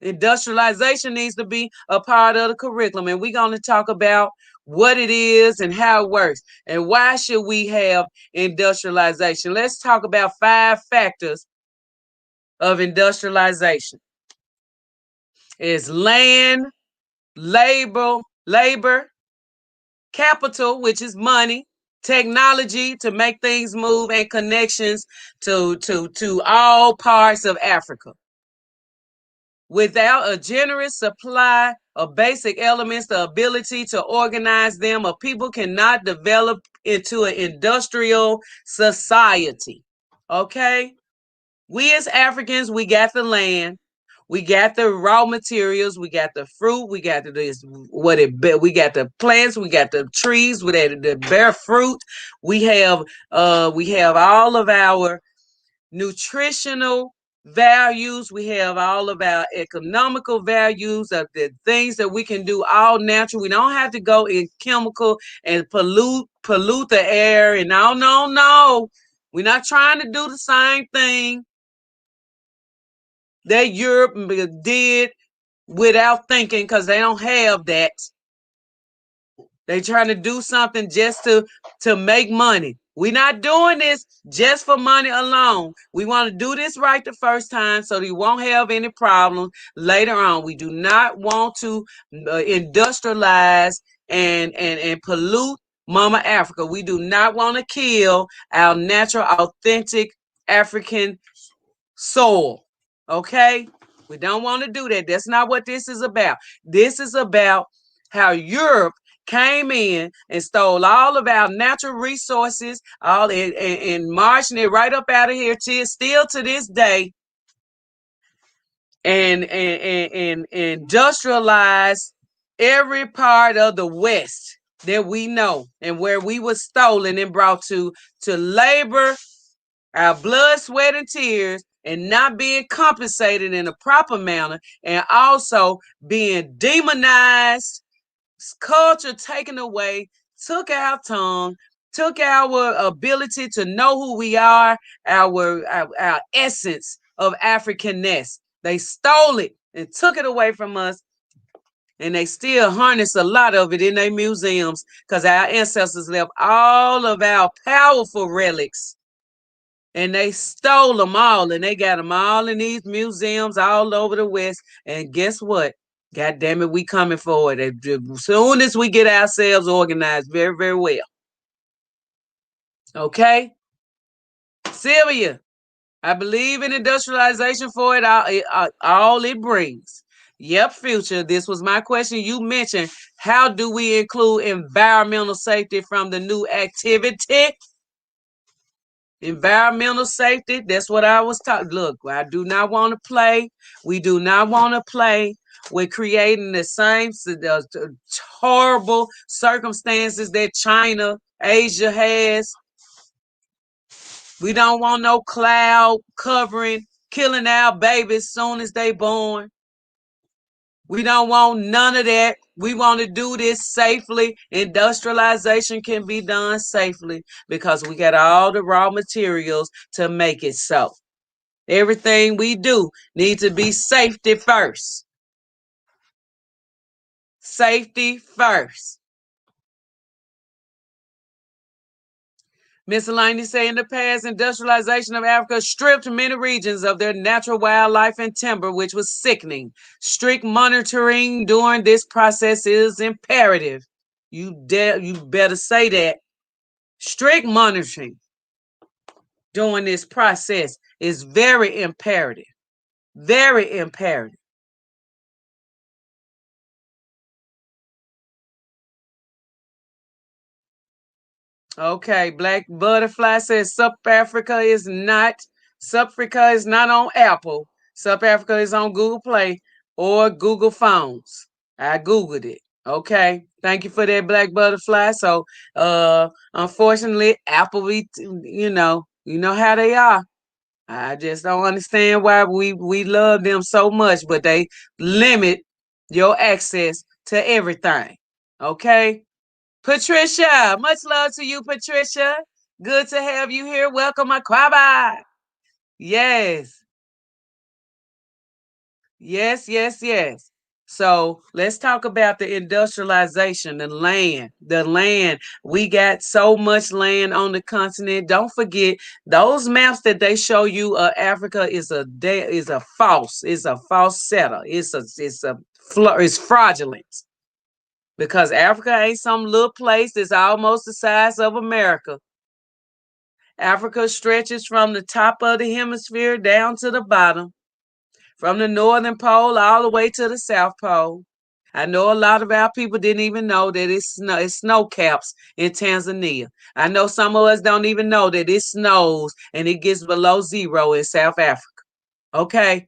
Industrialization needs to be a part of the curriculum, and we're going to talk about what it is and how it works and why should we have industrialization. Let's talk about 5 factors of industrialization. It's land, labor, capital, which is money, technology to make things move, and connections to all parts of Africa. Without a generous supply of basic elements, the ability to organize them, a people cannot develop into an industrial society. Okay? We as Africans, we got the land. We got the raw materials, we got the fruit, we got we got the plants, we got the trees with the bear fruit. We have all of our nutritional values. We have all of our economical values of the things that we can do all natural. We don't have to go in chemical and pollute the air. And no. We're not trying to do the same thing that Europe did without thinking, because they don't have that. They trying to do something just to make money. We're not doing this just for money alone. We want to do this right the first time so that you won't have any problems later on. We do not want to industrialize and pollute Mama Africa. We do not want to kill our natural, authentic African soul. Okay? We don't want to do that. That's not what this is about. This is about how Europe came in and stole all of our natural resources, all and marching it right up out of here still to this day, and industrialized every part of the West that we know, and where we were stolen and brought to labor our blood, sweat, and tears, and not being compensated in a proper manner, and also being demonized, culture taken away, took our tongue, took our ability to know who we are, our essence of Africanness. They stole it and took it away from us, and they still harness a lot of it in their museums, because our ancestors left all of our powerful relics, and they stole them all, and they got them all in these museums all over the West. And guess what? God damn it, we coming for it as soon as we get ourselves organized very, very well. Okay? Sylvia, I believe in industrialization for it all it brings. Yep, Future, this was my question. You mentioned, how do we include environmental safety from the new activity? Environmental safety, that's what I was talking. Look, I do not want to play. We do not want to play with creating the same horrible circumstances that China, Asia has. We don't want no cloud covering, killing our babies soon as they born. We don't want none of that. We want to do this safely. Industrialization can be done safely because we got all the raw materials to make it so. Everything we do needs to be safety first. Safety first. Miscellaneous say, in the past, industrialization of Africa stripped many regions of their natural wildlife and timber, which was sickening. Strict monitoring during this process is imperative. You better say that. Strict monitoring during this process is very imperative. Very imperative. Okay, Black Butterfly says South Africa is not on Apple. South Africa is on Google Play or Google phones. I Googled it. Okay. Thank you for that, Black Butterfly. So unfortunately, Apple, you know how they are. I just don't understand why we love them so much, but they limit your access to everything. Okay. Patricia, much love to you, Patricia. Good to have you here. Welcome, Akwaba. Yes. Yes. So let's talk about the industrialization, the land. The land. We got so much land on the continent. Don't forget, those maps that they show you of Africa is a false. It's a false setup. It's fraudulent. Because Africa ain't some little place that's almost the size of America. Africa stretches from the top of the hemisphere down to the bottom, from the northern pole all the way to the south pole. I know a lot of our people didn't even know that it's snow caps in Tanzania. I know some of us don't even know that it snows and it gets below zero in South Africa. Okay?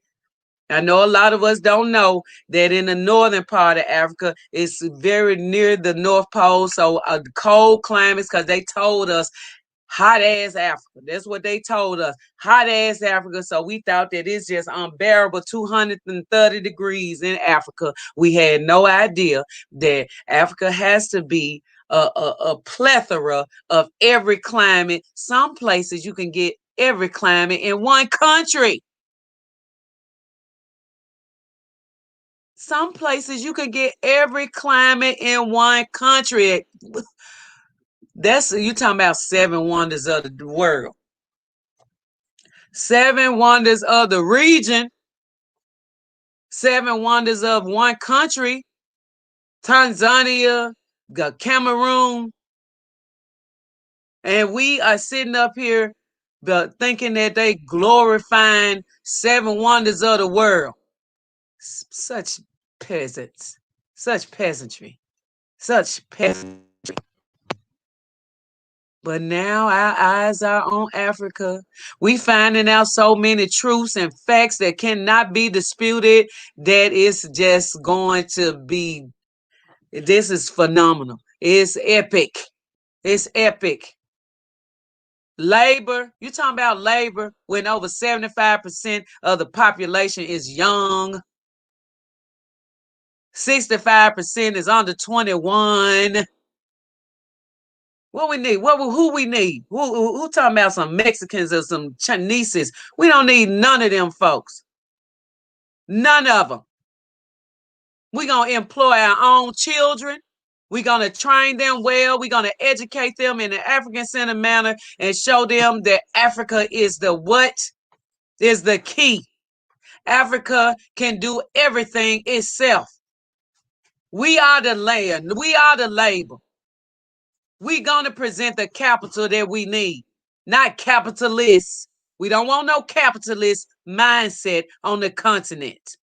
I know a lot of us don't know that in the northern part of Africa, it's very near the North Pole. So cold climates, because they told us hot ass Africa. That's what they told us. Hot ass Africa. So we thought that it's just unbearable 230 degrees in Africa. We had no idea that Africa has to be a plethora of every climate. Some places you can get every climate in one country. Some places you can get every climate in one country. That's you talking about 7 wonders of the world. 7 wonders of the region. 7 wonders of one country. Tanzania, Cameroon. And we are sitting up here thinking that they glorifying 7 wonders of the world. Such peasants. Such peasantry. Such peasantry. But now our eyes are on Africa. We finding out so many truths and facts that cannot be disputed that it's just going to be, this is phenomenal. It's epic. It's epic. Labor, you talking about labor when over 75% of the population is young. 65% is under 21. What we need? Who we need? Who talking about some Mexicans or some Chineses? We don't need none of them folks. None of them. We're going to employ our own children. We're going to train them well. We're going to educate them in an African-centered manner and show them that Africa is the what? Is the key. Africa can do everything itself. We are the land. We are the labor. We're going to present the capital that we need, not capitalists. We don't want no capitalist mindset on the continent.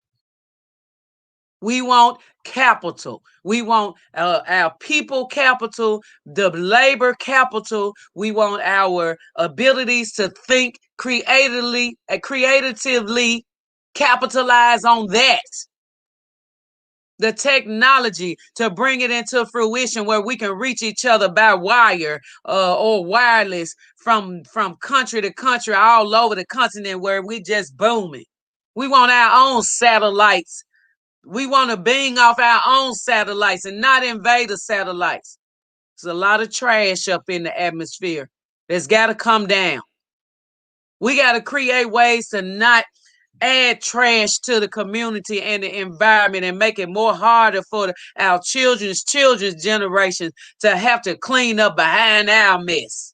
We want capital. We want our people capital, the labor capital. We want our abilities to think creatively, capitalize on that. The technology to bring it into fruition where we can reach each other by wire or wireless from country to country all over the continent where we just booming. We want our own satellites. We want to bing off our own satellites and not invade the satellites. There's a lot of trash up in the atmosphere. That's got to come down. We got to create ways to not add trash to the community and the environment and make it more harder for our children's generations to have to clean up behind our mess.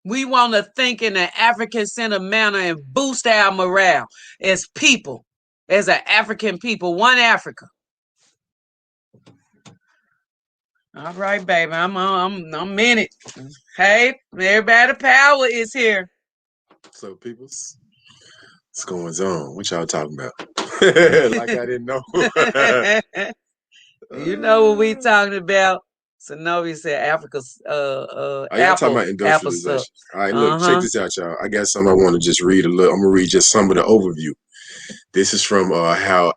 We want to think in an African-centered manner and boost our morale as people, as an African people, one Africa. All right, baby, I'm in it. Hey, everybody, power is here. So, peoples, what's going on? What y'all talking about? Like I didn't know. You know what we talking about? So Novi said Africa's Y'all talking about industrialization. All right, look, check this out, y'all. I got something I want to just read a little. I'm gonna read just some of the overview. This is from how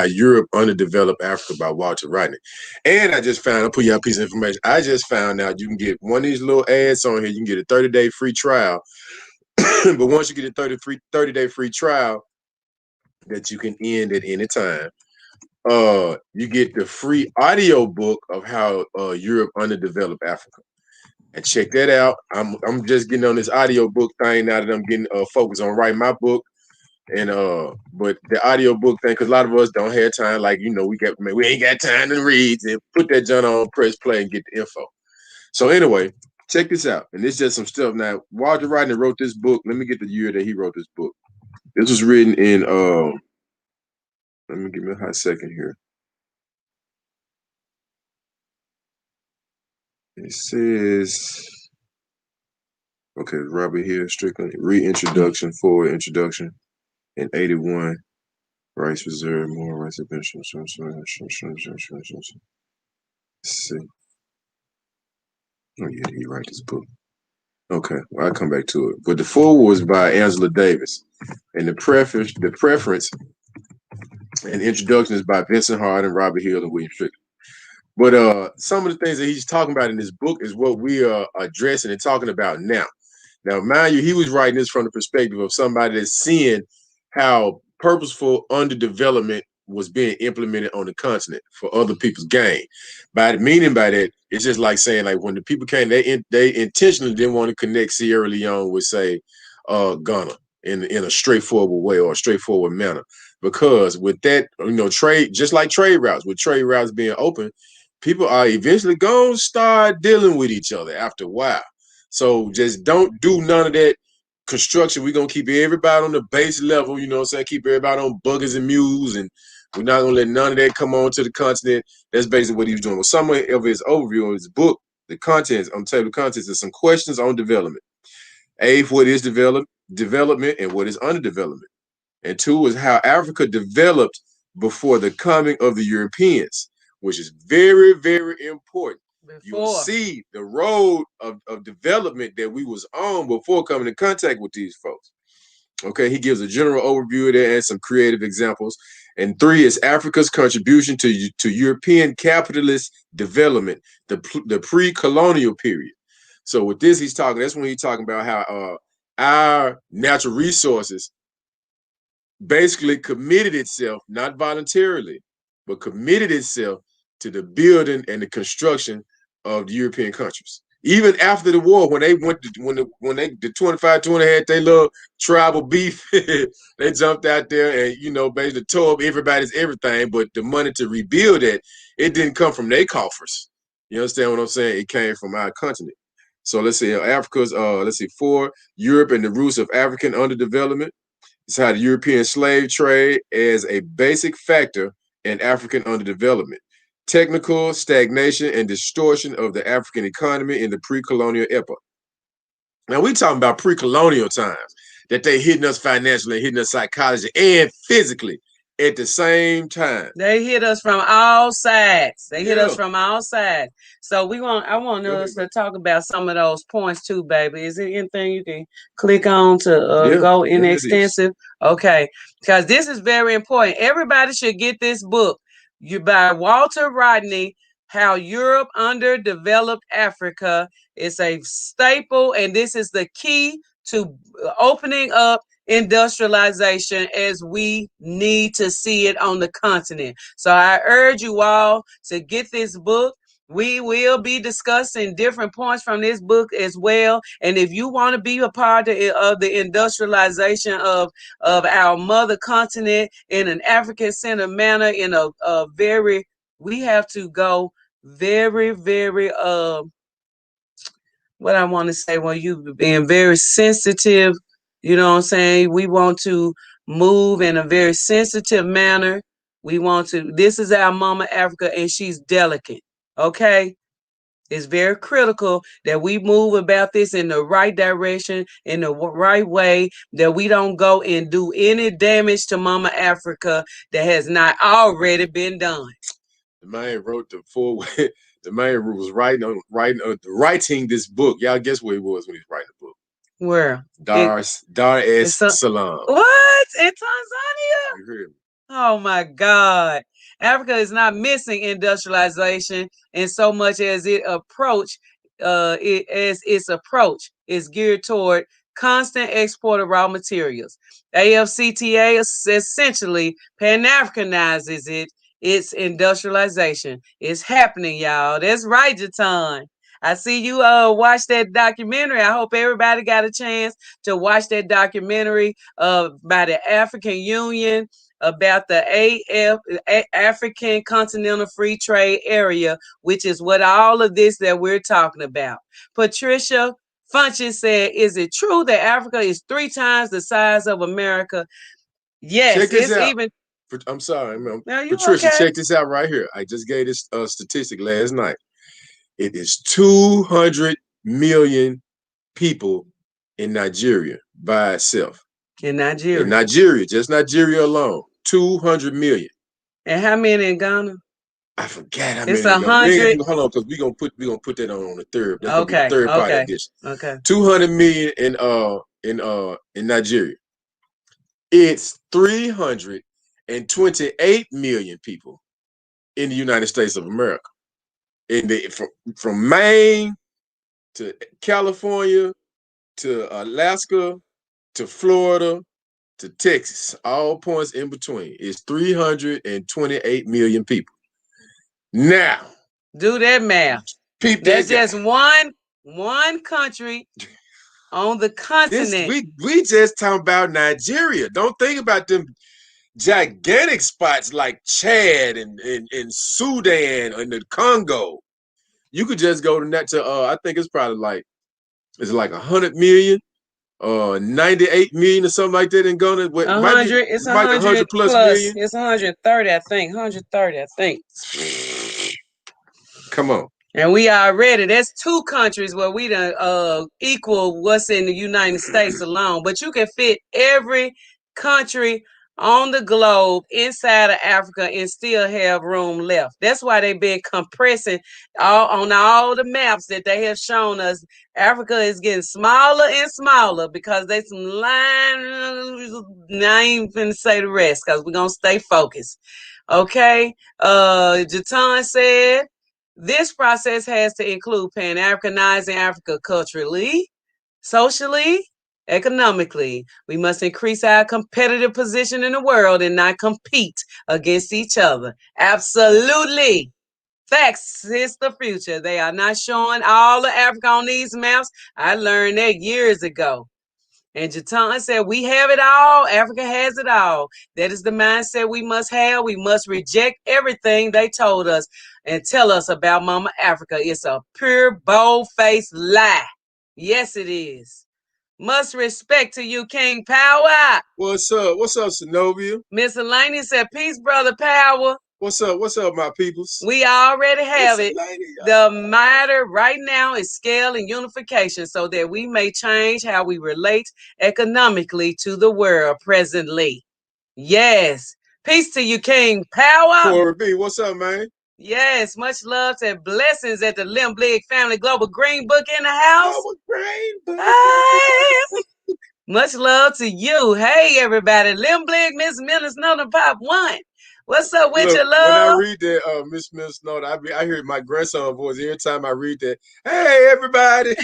Europe underdeveloped Africa by Walter Rodney. And I just found, I'll put y'all a piece of information. I just found out you can get one of these little ads on here. You can get a 30-day free trial. But once you get a 30-day free trial that you can end at any time, you get the free audio book of how Europe underdeveloped Africa. And check that out. I'm just getting on this audio book thing now that I'm getting focused on writing my book. And but the audio book thing, because a lot of us don't have time, like we ain't got time to read. And put that junk on, press play, and get the info. So anyway, check this out. And this is just some stuff. Now, Walter Rodney wrote this book. Let me get the year that he wrote this book. This was written in let me give me a hot second here. It says, okay, Robert here, Strickland, reintroduction, forward introduction in 81. Rights reserved, more rights of pension. Let's see. Oh yeah, he write this book. Okay, well, I'll come back to it. But the foreword was by Angela Davis, and the preference and introduction is by Vincent Hart and Robert Hill and William Strickland. But some of the things that he's talking about in this book is what we are addressing and talking about now. Now, mind you, he was writing this from the perspective of somebody that's seeing how purposeful underdevelopment was being implemented on the continent for other people's gain. By meaning by that, it's just like saying, like, when the people came, they intentionally didn't want to connect Sierra Leone with, say, Ghana in a straightforward way or a straightforward manner. Because with that, trade, just like trade routes, with trade routes being open, people are eventually going to start dealing with each other after a while. So just don't do none of that construction. We're going to keep everybody on the base level, you know what I'm saying? Keep everybody on buggers and mules, and we're not going to let none of that come on to the continent. That's basically what he was doing. With some of his overview of his book, the contents, on table of contents, there's some questions on development. A, what is development and what is underdevelopment? And two is how Africa developed before the coming of the Europeans, which is very, very important. You'll see the road of development that we was on before coming in contact with these folks. Okay, he gives a general overview of that and some creative examples. And three is Africa's contribution to European capitalist development, the pre-colonial period. So with this, that's when he's talking about how our natural resources basically committed itself, not voluntarily, but committed itself to the building and the construction of the European countries. Even after the war, when they went to, when the 25-20 had their little tribal beef, they jumped out there and basically tore up everybody's everything. But the money to rebuild it didn't come from their coffers. You understand what I'm saying? It came from our continent. So let's see, Africa's 4, Europe and the roots of African underdevelopment. It's how the European slave trade as a basic factor in African underdevelopment. Technical stagnation and distortion of the African economy in the pre-colonial epoch. Now, we're talking about pre-colonial times, that they hitting us financially, hitting us psychologically and physically at the same time. They hit us from all sides. Hit us from all sides. So I want us to talk about some of those points too, baby. Is there anything you can click on to go in extensive? Okay, because this is very important. Everybody should get this book. By Walter Rodney, How Europe Underdeveloped Africa. It's a staple, and this is the key to opening up industrialization as we need to see it on the continent. So I urge you all to get this book. We will be discussing different points from this book as well. And if you want to be a part of the industrialization of our mother continent in an African-centered manner, in a very, we have to go very, very, what I want to say, well, you being very sensitive, you know what I'm saying? We want to move in a very sensitive manner. This is our mama Africa, and she's delicate, okay? It's very critical that we move about this in the right direction, in the right way, that we don't go and do any damage to mama Africa that has not already been done. The man wrote the foreword. The man was writing this book. Y'all guess where he was when he was writing the book? Where? Dar es Salaam. What? In Tanzania? You heard me. Oh my God. Africa is not missing industrialization in so much as its approach is geared toward constant export of raw materials. AFCTA essentially Pan-Africanizes its industrialization. It's happening, y'all. That's right, Jatan. I see you watch that documentary. I hope everybody got a chance to watch that documentary by the African Union about the African Continental Free Trade Area, which is what all of this that we're talking about. Patricia Funches said, is it true that Africa is 3 times the size of America? Yes, check this out. Even. I'm sorry, Patricia, okay? Check this out right here. I just gave this statistic last night. It is 200 million people in Nigeria by itself. In Nigeria? In Nigeria, just Nigeria alone. 200 million. And how many in Ghana? I forgot how It's many. 100. Hold on, because we gonna put that on the third. That's gonna be Okay. the third part of Okay. this. Okay. 200 million in Nigeria. It's 328 million people in the United States of America. From Maine to California to Alaska to Florida to Texas, all points in between. It's 328 million people. Now, do that math. That's just one country on the continent. We just talking about Nigeria. Don't think about them gigantic spots like Chad and Sudan and the Congo. You could just go to that to I think it's probably like 100 million, 98 million or something like that in Ghana. It's 100 plus million. It's 130, I think. 130, I think. Come on. And we already, that's two countries where we done equal what's in the United States alone. But you can fit every country on the globe inside of Africa and still have room left. That's why they've been compressing on all the maps that they have shown us. Africa is getting smaller and smaller because they some lines. I ain't finna say the rest because we're gonna stay focused. Okay. Jatan said this process has to include Pan-Africanizing Africa culturally, socially, economically. We must increase our competitive position in the world and not compete against each other. Absolutely. Facts is the future. They are not showing all of Africa on these maps. I learned that years ago. And Jatan said, we have it all. Africa has it all. That is the mindset we must have. We must reject everything they told us and tell us about Mama Africa. It's a pure, bold-faced lie. Yes, it is. Much respect to you, King Power. What's up? What's up, Zenobia? Miss Elaine said, peace, brother Power. What's up? What's up, my peoples? We already have it. The matter right now is scale and unification so that we may change how we relate economically to the world presently. Yes. Peace to you, King Power. Corey B, what's up, man? Yes, much love and blessings at the Lim Blig Family Global Green Book in the house. Global Green Book. Hey. Much love to you. Hey, everybody. Lim Blig, Miss Millis, Northern Pop 1. What's up with you, love? When I read that, Miss Mills note, I hear my grandson voice every time I read that. Hey, everybody!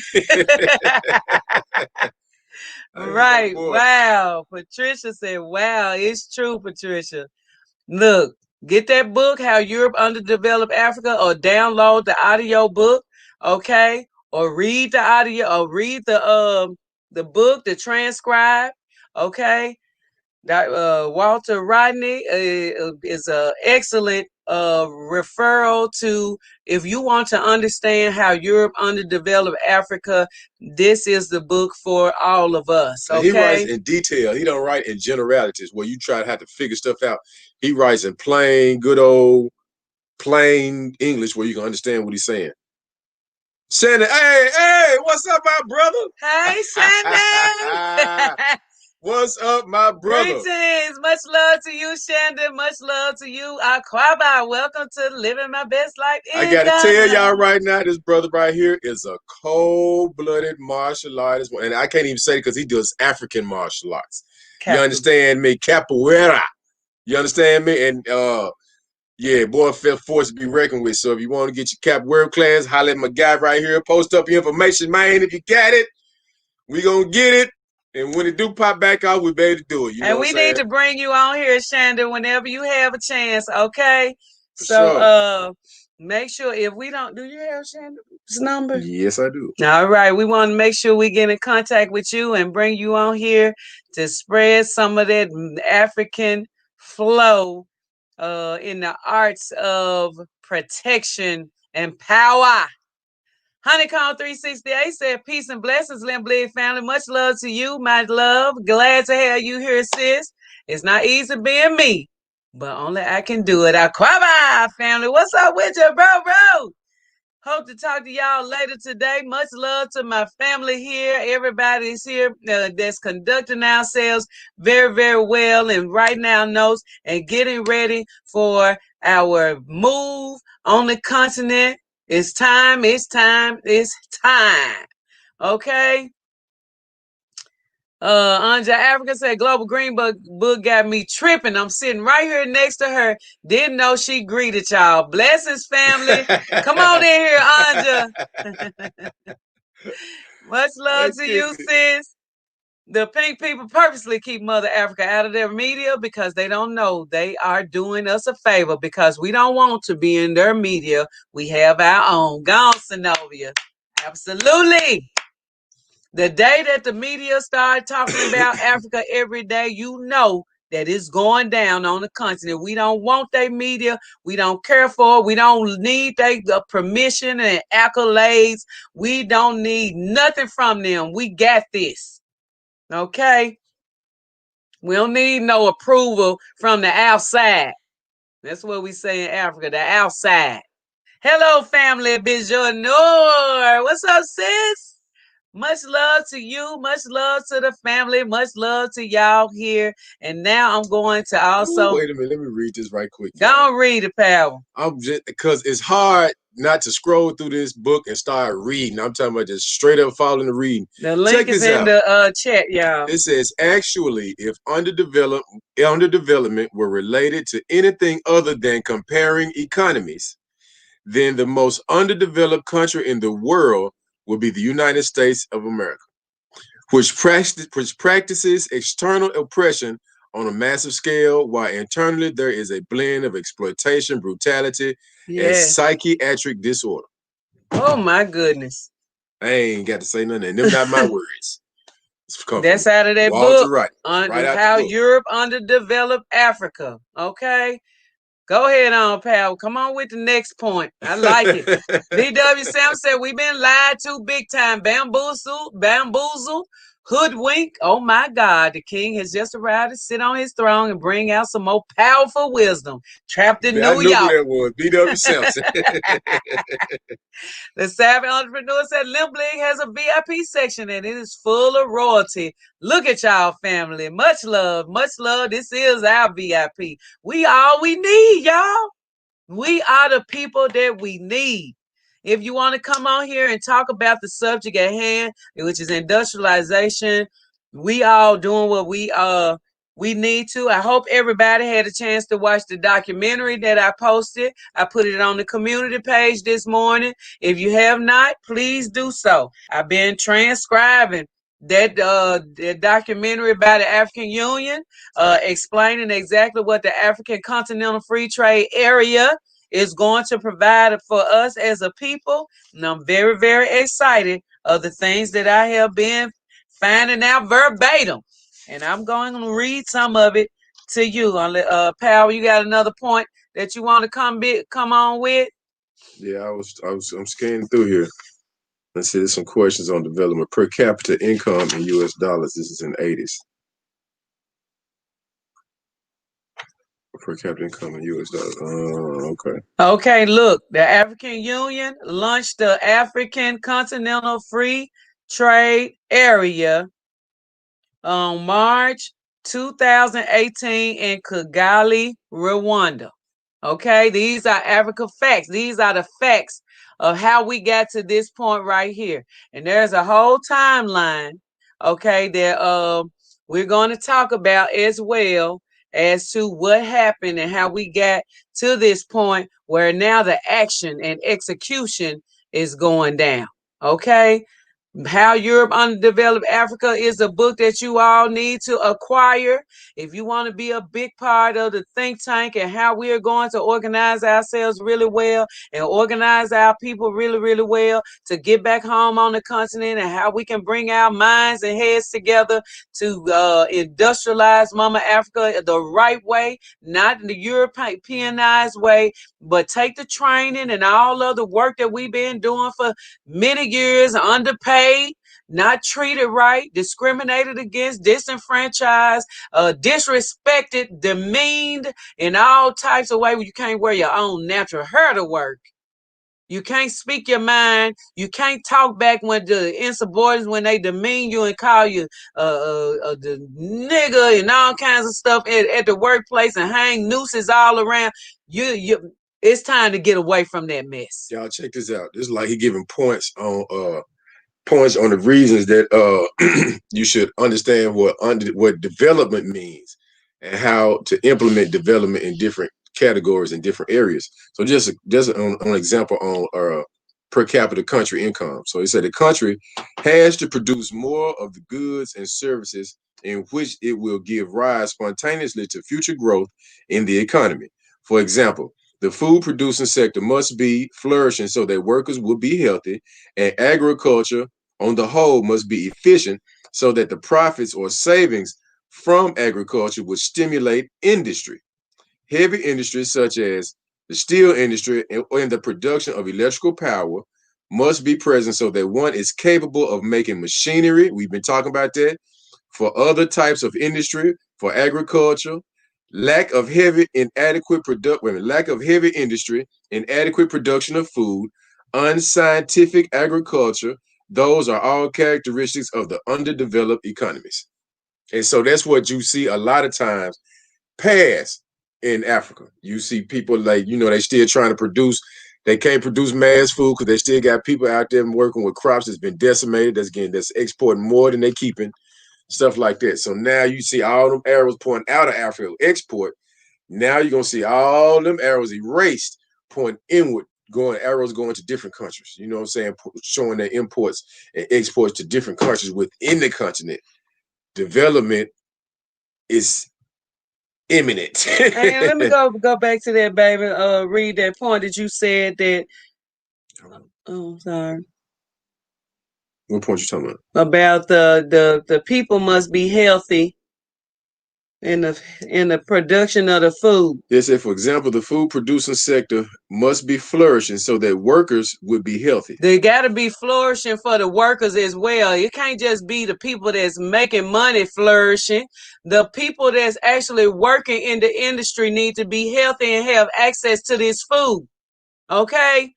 Right. Wow. Patricia said, wow, it's true, Patricia. Look, get that book, How Europe Underdeveloped Africa, or download the audio book, okay? Or read the audio, or read the book, the transcribe, okay? Walter Rodney is an excellent referral to, if you want to understand how Europe underdeveloped Africa, this is the book for all of us. Okay? He writes in detail. He don't write in generalities where you try to have to figure stuff out. He writes in good old plain English where you can understand what he's saying. Shannon, hey, what's up, my brother? Hey, Shannon. What's up, my brother? Greetings. Much love to you, Shandon. Much love to you, Aquaba. Welcome to Living My Best Life in I got to Ghana. tell y'all right now, this brother right here is a cold-blooded martial artist. And I can't even say it because he does African martial arts. You understand me? Capoeira. You understand me? And, yeah, boy, force to be reckoned with. So if you want to get your Capoeira class, holler at my guy right here. Post up your information, man. If you got it, we going to get it. And when it do pop back out, we be able to do it. You know and we need to bring you on here, Shandon, whenever you have a chance, okay? So make sure if we don't, do you have Shandon's number? Yes, I do. All right. We want to make sure we get in contact with you and bring you on here to spread some of that African flow in the arts of protection and power. Honeycomb 368 said, peace and blessings, Lim Blig family. Much love to you, my love. Glad to have you here, sis. It's not easy being me, but only I can do it. Aquaba family, what's up with you, bro? Hope to talk to y'all later today. Much love to my family here. Everybody's here that's conducting ourselves very, very well and writing our notes and getting ready for our move on the continent. It's time, it's time, it's time. Okay? Anja Africa said Global Green Book got me tripping. I'm sitting right here next to her. Didn't know she greeted y'all. Blessings, family. Come on in here, Anja. Much love to you, sis. The pink people purposely keep Mother Africa out of their media because they don't know they are doing us a favor because we don't want to be in their media. We have our own. Gone, Zenobia. Absolutely. The day that the media started talking about Africa every day, you know that it's going down on the continent. We don't want their media. We don't care for it. We don't need their permission and accolades. We don't need nothing from them. We got this. Okay? We don't need no approval from the outside. That's what we say in Africa, the outside. Hello, family. Bijonor. What's up, sis? Much love to you. Much love to the family. Much love to y'all here. And now I'm going to also. Ooh, wait a minute. Let me read this right quick. Go on, read it, pal. I'm just because it's hard not to scroll through this book and start reading. I'm talking about just straight up following the reading. The link is in the chat, y'all. It says, actually, if underdevelopment were related to anything other than comparing economies, then the most underdeveloped country in the world would be the United States of America, which practices external oppression on a massive scale, while internally there is a blend of exploitation, brutality, and psychiatric disorder. Oh, my goodness. I ain't got to say nothing. Them not my words. That's out of that Walter book. Right. Right out How the book. Europe underdeveloped Africa. Okay. Go ahead on, pal. Come on with the next point. I like it. D.W. Sam said, we've been lied to big time. Bamboozle, hoodwink. Oh, my God. The king has just arrived to sit on his throne and bring out some more powerful wisdom. Trapped in New York. I knew who that was. D.W. Sampson. The Savvy Entrepreneur said Limb League has a VIP section and it is full of royalty. Look at y'all, family. Much love. Much love. This is our VIP. We all we need, y'all. We are the people that we need. If you want to come on here and talk about the subject at hand, which is industrialization, we all doing what we need to. I hope everybody had a chance to watch the documentary that I posted. I put it on the community page this morning. If you have not, please do so. I've been transcribing that documentary by the African Union, explaining exactly what the African Continental Free Trade Area is going to provide for us as a people. And I'm very, very excited of the things that I have been finding out verbatim. And I'm going to read some of it to you. Pal, you got another point that you want to come on with? Yeah, I'm scanning through here. Let's see, there's some questions on development. Per capita income in U.S. dollars. This is in 80s. Per capita income in U.S. dollars. Okay. Okay, look, the African Union launched the African Continental Free Trade Area on March 2018 in Kigali, Rwanda. Okay, these are Africa facts. These are the facts of how we got to this point right here. And there's a whole timeline, okay, that we're going to talk about as well as to what happened and how we got to this point where now the action and execution is going down. Okay. How Europe Underdeveloped Africa is a book that you all need to acquire if you want to be a big part of the think tank and how we are going to organize ourselves really well and organize our people really, really well to get back home on the continent and how we can bring our minds and heads together to industrialize Mama Africa the right way, not the Europeanized way, but take the training and all of the work that we've been doing for many years, underpaid, not treated right, discriminated against, disenfranchised, disrespected, demeaned in all types of ways. You can't wear your own natural hair to work. You can't speak your mind. You can't talk back when the insubordinates, when they demean you and call you the nigga and all kinds of stuff at the workplace and hang nooses all around. It's time to get away from that mess. Y'all check this out. This is like he giving points on the reasons that you should understand what development means and how to implement development in different categories in different areas. So just an example on per capita country income. So he said the country has to produce more of the goods and services in which it will give rise spontaneously to future growth in the economy. For example, the food producing sector must be flourishing so that workers will be healthy, and agriculture on the whole must be efficient so that the profits or savings from agriculture would stimulate industry. Heavy industries such as the steel industry and the production of electrical power must be present so that one is capable of making machinery. We've been talking about that for other types of industry, for agriculture. Lack of heavy industry, inadequate production of food, unscientific agriculture, those are all characteristics of the underdeveloped economies. And so that's what you see a lot of times pass in Africa. You see people like, they still trying to produce. They can't produce mass food because they still got people out there working with crops that's been decimated, that's exporting more than they keeping, stuff like that. So now you see all them arrows pointing out of Africa export. Now you're going to see all them arrows erased, pointing inward, arrows going to different countries. You know what I'm saying? Showing their imports and exports to different countries within the continent. Development is imminent. And let me go back to that, baby. Read that point that you said that. Oh, sorry. What point you talking about? About the people must be healthy in the production of the food. They said, for example, the food producing sector must be flourishing so that workers would be healthy. They got to be flourishing for the workers as well. It can't just be the people that's making money flourishing. The people that's actually working in the industry need to be healthy and have access to this food. Okay?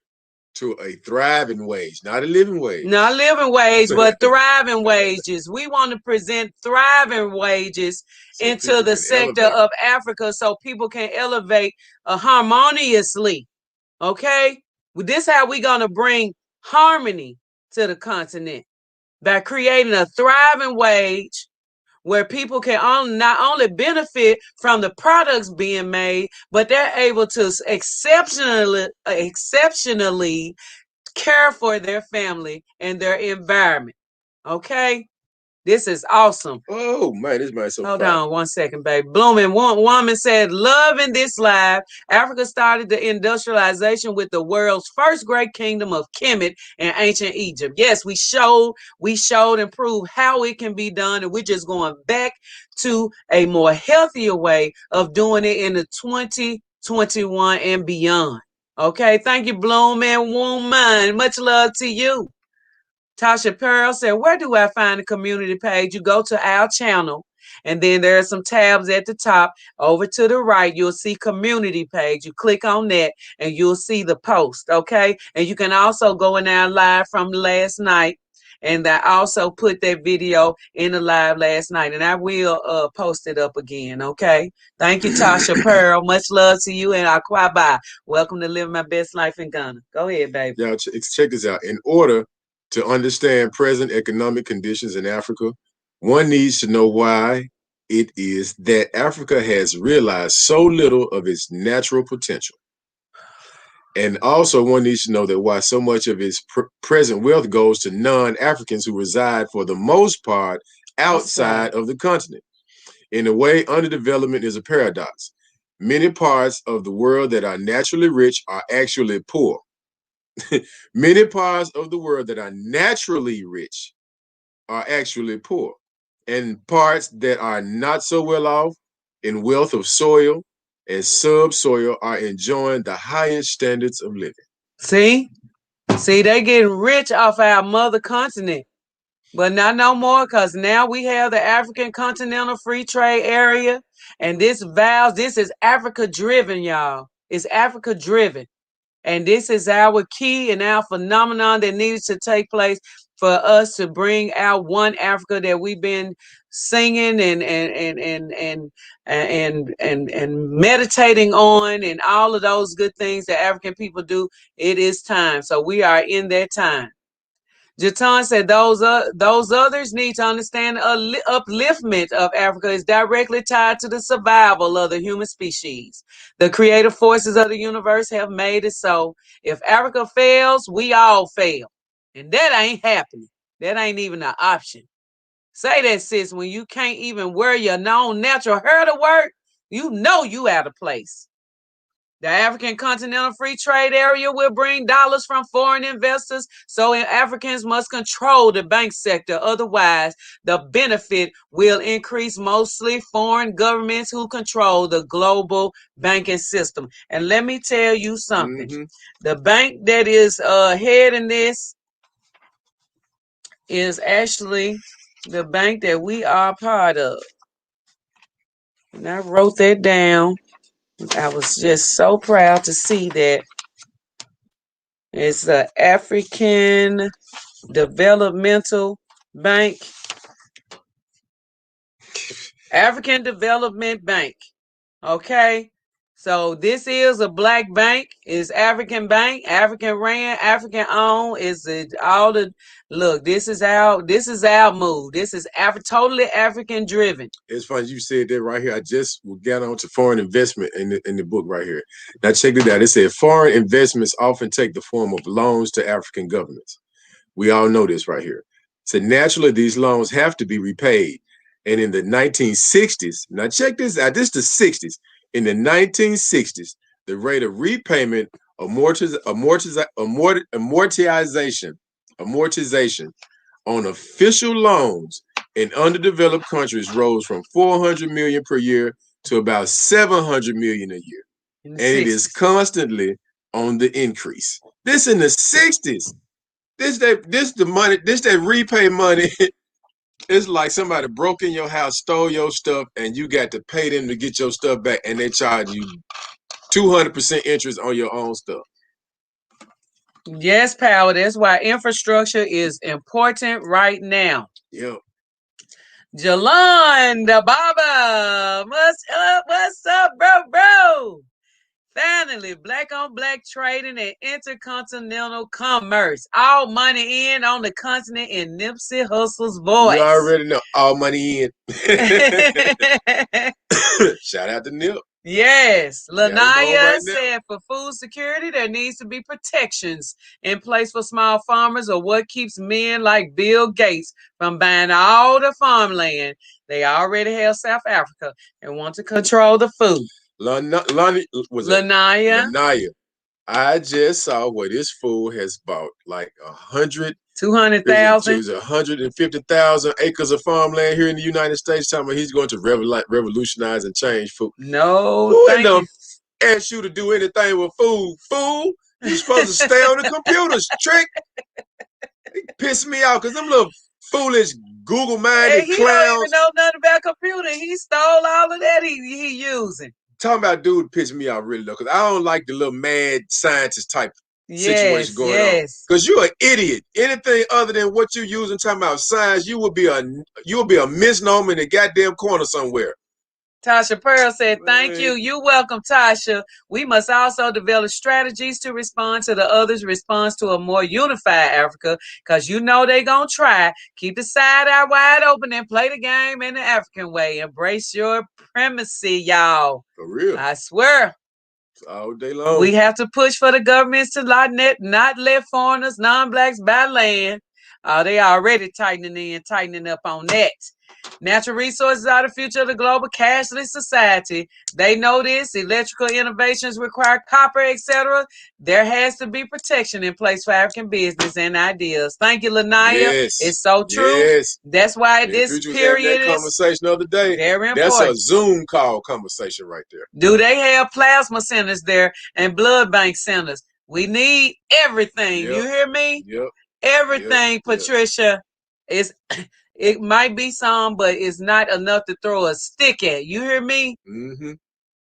To a thriving wage, not a living wage. Not living wage, but thriving wages. We want to present thriving wages into the sector of Africa so people can elevate harmoniously. Okay? Well, this is how we're going to bring harmony to the continent by creating a thriving wage where people can not only benefit from the products being made, but they're able to exceptionally care for their family and their environment. Okay? This is awesome. Oh, man, this man is so Hold on 1 second, baby. Blooming woman said, loving this live. Africa started the industrialization with the world's first great kingdom of Kemet in ancient Egypt. Yes, we showed and proved how it can be done, and we're just going back to a more healthier way of doing it in the 2021 and beyond. Okay, thank you, Blooming woman. Much love to you. Tasha Pearl said, where do I find the community page? You go to our channel, and then there are some tabs at the top. Over to the right, you'll see community page. You click on that, and you'll see the post, okay? And you can also go in our live from last night, and I also put that video in the live last night, and I will post it up again, okay? Thank you, Tasha Pearl. Much love to you, and Akwaba. Welcome to Living My Best Life in Ghana. Go ahead, baby. Now, check this out. In order to understand present economic conditions in Africa, one needs to know why it is that Africa has realized so little of its natural potential. And also one needs to know that why so much of its present wealth goes to non-Africans who reside for the most part outside of the continent. In a way, underdevelopment is a paradox. Many parts of the world that are naturally rich are actually poor. Many parts of the world that are naturally rich are actually poor. And parts that are not so well off in wealth of soil and subsoil are enjoying the highest standards of living. See, they getting rich off our mother continent, but not no more, because now we have the African Continental Free Trade Area, and this is Africa driven, y'all. It's Africa driven. And this is our key and our phenomenon that needs to take place for us to bring out one Africa that we've been singing and meditating on, and all of those good things that African people do. It is time. So we are in that time. Jatan said those others need to understand the upliftment of Africa is directly tied to the survival of the human species. The creative forces of the universe have made it so. If Africa fails, we all fail. And that ain't happening. That ain't even an option. Say that, sis, when you can't even wear your known natural hair to work, you know you out of place. The African Continental Free Trade Area will bring dollars from foreign investors, so Africans must control the bank sector. Otherwise, the benefit will increase mostly foreign governments who control the global banking system. And let me tell you something. The bank that is heading this is actually the bank that we are part of. And I wrote that down. I was just so proud to see that. It's the African Developmental Bank. African Development Bank. Okay. So this is a black bank. It's African bank, African ran, African owned. Is it all the look? This is our move. This is totally African driven. It's funny you said that right here. I just got on to foreign investment in the book right here. Now check it out. It said foreign investments often take the form of loans to African governments. We all know this right here. So naturally, these loans have to be repaid. And in the 1960s, now check this out. This is the 60s. In the 1960s, the rate of repayment amortization on official loans in underdeveloped countries rose from 400 million per year to about 700 million a year. And it is constantly on the increase. This in the 60s. This the money, that repay money. It's like somebody broke in your house, stole your stuff, and you got to pay them to get your stuff back, and they charge you 200% interest on your own stuff. Yes, Power. That's why infrastructure is important right now. Yep. Jalon the Baba. What's up, bro? Finally, black on black trading and intercontinental commerce. All money in on the continent in Nipsey Hussle's voice. You already know, all money in. Shout out to Nip. Yes. Lanaya said for food security, there needs to be protections in place for small farmers, or what keeps men like Bill Gates from buying all the farmland they already have South Africa and want to control the food. Lanaya. I just saw where this fool has bought like 200,000. 150,000 acres of farmland here in the United States. Talking about he's going to revolutionize and change food. No, thank you. Ask you to do anything with food, fool. You're supposed to stay on the computers, trick. It pissed me off because them little foolish Google-minded clowns. He don't even know nothing about computing. He stole all of that he using. Talking about dude pissed me off really though, because I don't like the little mad scientist type situation going on. Because you're an idiot. Anything other than what you're using, talking about science, you will be a misnomer in the goddamn corner somewhere. Tasha Pearl said, thank you. You're welcome, Tasha. We must also develop strategies to respond to the others' response to a more unified Africa, because you know they're going to try. Keep the side eye wide open and play the game in the African way. Embrace your primacy, y'all. For real. I swear. All day long. We have to push for the governments to not let foreigners, non-blacks buy land. They already tightening up on that. Natural resources are the future of the global cashless society. They know this. Electrical innovations require copper, etc. There has to be protection in place for African business and ideas. Thank you, Lanaya. Yes. It's so true. Yes. That's why this period that conversation the other day. Very important. That's a Zoom call conversation right there. Do they have plasma centers there and blood bank centers? We need everything. Yep. You hear me? Yep. Everything, yep. Patricia, is. It might be some, but it's not enough to throw a stick at. You hear me? Mm-hmm.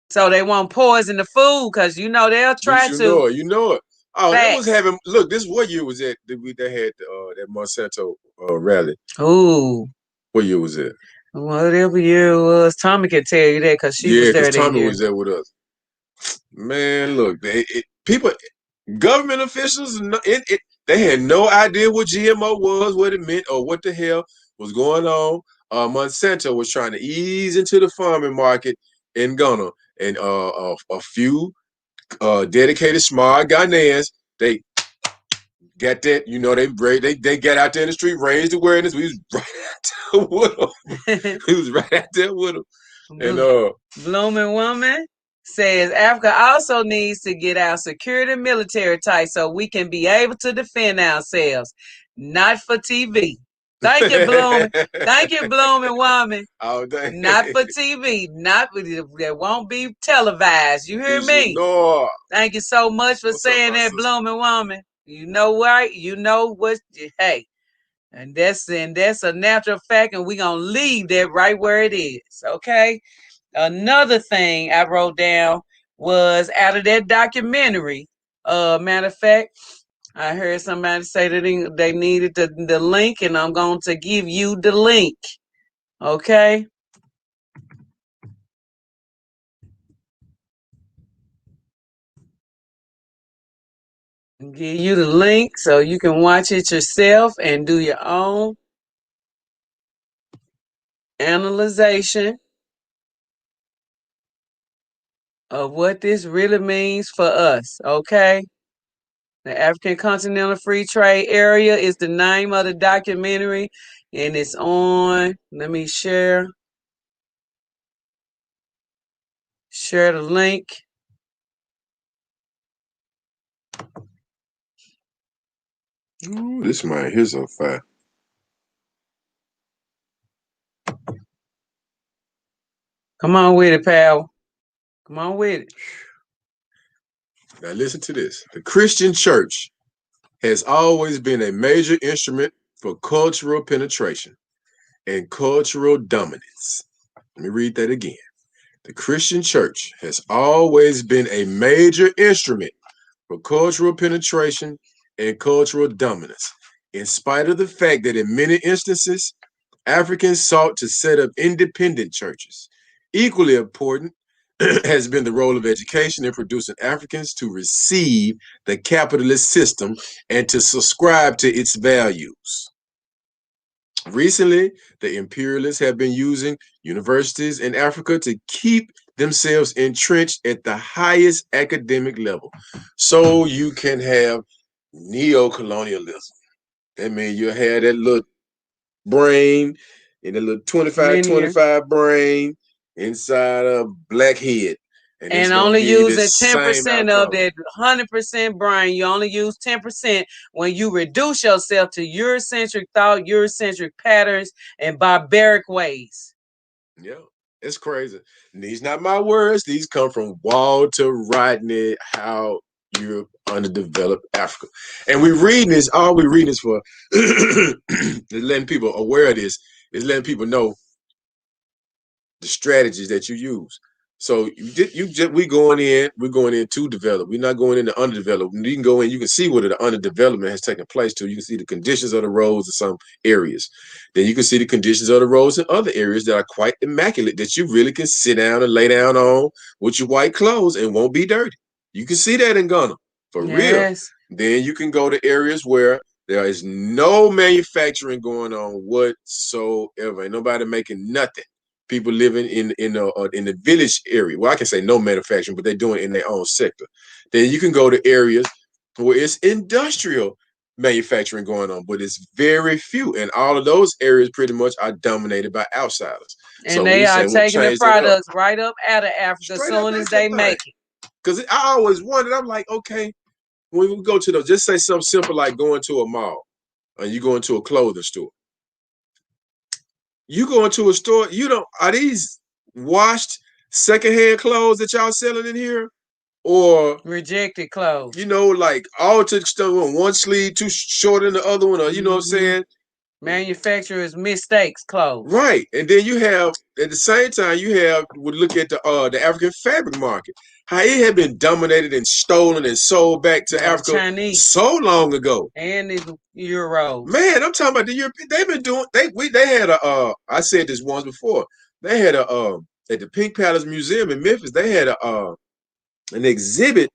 So they won't poison the food because you know they'll try to. You know it. Oh, Facts. that was having. Look, this what year was that? They had that Monsanto rally. Ooh. What year was it? Whatever year it was, Tommy can tell you that because she was there. Tommy was there with us. Man, look, people, government officials, they had no idea what GMO was, what it meant, or what the hell was going on. Monsanto was trying to ease into the farming market in Ghana, and a few dedicated, smart Ghanaians, they got that. You know, they got out there in the street, raised awareness. We was right out there with them. We was right out there with them. And Blooming Woman says Africa also needs to get our security military tight so we can be able to defend ourselves, not for TV. Thank you, Blooming. Thank you, Blooming Woman. Oh, dang. Not for TV. That won't be televised. You hear me? No. Thank you so much for saying that, Blooming Woman. You know what? You know what? Hey. And that's a natural fact, and we're gonna leave that right where it is. Okay. Another thing I wrote down was out of that documentary. Matter of fact, I heard somebody say that they needed the link, and I'm going to give you the link. Okay. Give you the link so you can watch it yourself and do your own analyzation of what this really means for us, okay? The African Continental Free Trade Area is the name of the documentary, and it's on, let me share the link. Ooh, this man here's a fact. Come on with it, pal. Come on with it. Now listen to this. The Christian church has always been a major instrument for cultural penetration and cultural dominance. Let me read that again. The Christian church has always been a major instrument for cultural penetration and cultural dominance, in spite of the fact that in many instances, Africans sought to set up independent churches. Equally important has been the role of education in producing Africans to receive the capitalist system and to subscribe to its values. Recently, the imperialists have been using universities in Africa to keep themselves entrenched at the highest academic level. So you can have neo-colonialism. That means you have that little brain and a little 25 brain inside a black head. And only using 10% of that 100% brain. You only use 10% when you reduce yourself to Eurocentric thought, Eurocentric patterns, and barbaric ways. Yeah, it's crazy. And these not my words. These come from Walter Rodney, How Europe Underdeveloped Africa. And we reading this, all we reading is for letting people aware of this, is letting people know the strategies that you use. So we're going in to develop. We're not going into underdeveloped. You can go in, you can see where the underdevelopment has taken place to. You can see the conditions of the roads in some areas. Then you can see the conditions of the roads in other areas that are quite immaculate, that you really can sit down and lay down on with your white clothes and won't be dirty. You can see that in Ghana, for real. Then you can go to areas where there is no manufacturing going on whatsoever. Ain't nobody making nothing. People living in the village area. Well, I can say no manufacturing, but they're doing it in their own sector. Then you can go to areas where it's industrial manufacturing going on, but it's very few. And all of those areas pretty much are dominated by outsiders. And so they are taking the products right up out of Africa as soon as they make it. Because I always wondered, I'm like, okay, when we go to those, just say something simple like going to a mall and you go into a clothing store. You go into a store, are these washed secondhand clothes that y'all selling in here? Or rejected clothes? Like altered stuff on one sleeve too short than the other one, or you know what I'm saying? Manufacturers' mistakes close. Right. And then you have, at the same time, would look at the African fabric market, how it had been dominated and stolen and sold back to Africa Chinese. So long ago. And the Euros. Man, I'm talking about the European. They've been doing, they had I said this once before, they had at the Pink Palace Museum in Memphis, they had an exhibit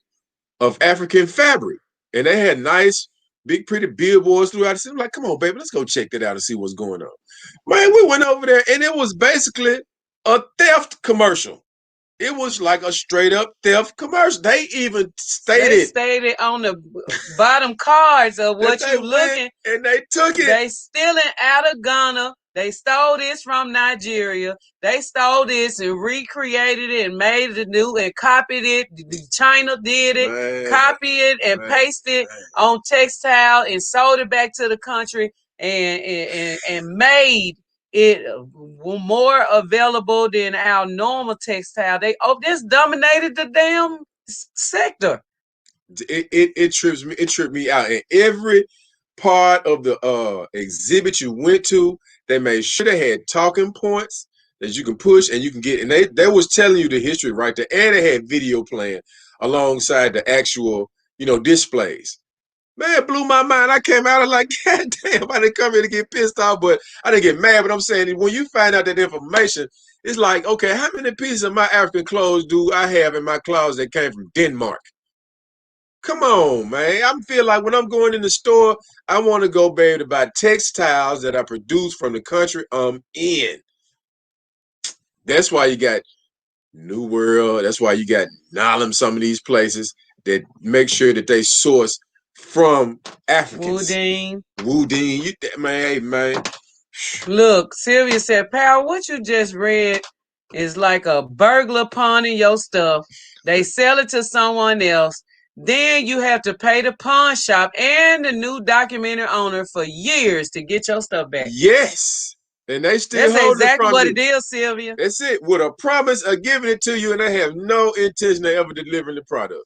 of African fabric. And they had nice, big, pretty billboards throughout the city. I'm like, come on, baby, let's go check that out and see what's going on. Man, we went over there, and it was basically a theft commercial. It was like a straight up theft commercial. They even stated on the bottom cards of what you looking, and they took it. They stealing out of Ghana. They stole this from Nigeria. They stole this and recreated it and made it new and copied it. China did it, copied it and pasted it on textile and sold it back to the country and made it more available than our normal textile. They this dominated the damn sector. It tripped me out. And every part of the exhibit you went to, they made sure they had talking points that you can push and you can get, and they was telling you the history right there, and they had video playing alongside the actual displays. Man, it blew my mind. I came out of like, God damn, I didn't come here to get pissed off, but I didn't get mad. But I'm saying, when you find out that information, it's like, okay, how many pieces of my African clothes do I have in my closet that came from Denmark? Come on, man. I feel like when I'm going in the store, I want to go, baby, to buy textiles that are produced from the country I'm in. That's why you got New World. That's why you got Nalam, some of these places that make sure that they source from Africans. Woodine. Man. Look, Sylvia said, Pal, what you just read is like a burglar pawning your stuff. They sell it to someone else. Then you have to pay the pawn shop and the new documentary owner for years to get your stuff back. Yes. And they still That's exactly what it is, Sylvia. That's it. With a promise of giving it to you, and they have no intention of ever delivering the product.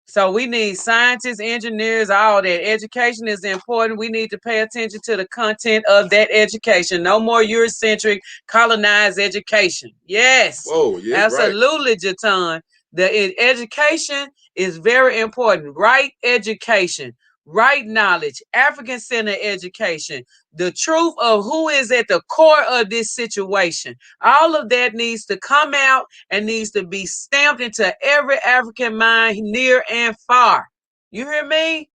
So we need scientists, engineers, all that. Education is important. We need to pay attention to the content of that education. No more Eurocentric, colonized education. Yes. Oh, yeah. Absolutely, right. Jatan. The education is very important. Right education, right knowledge, African-centered education, the truth of who is at the core of this situation. All of that needs to come out and needs to be stamped into every African mind near and far. You hear me?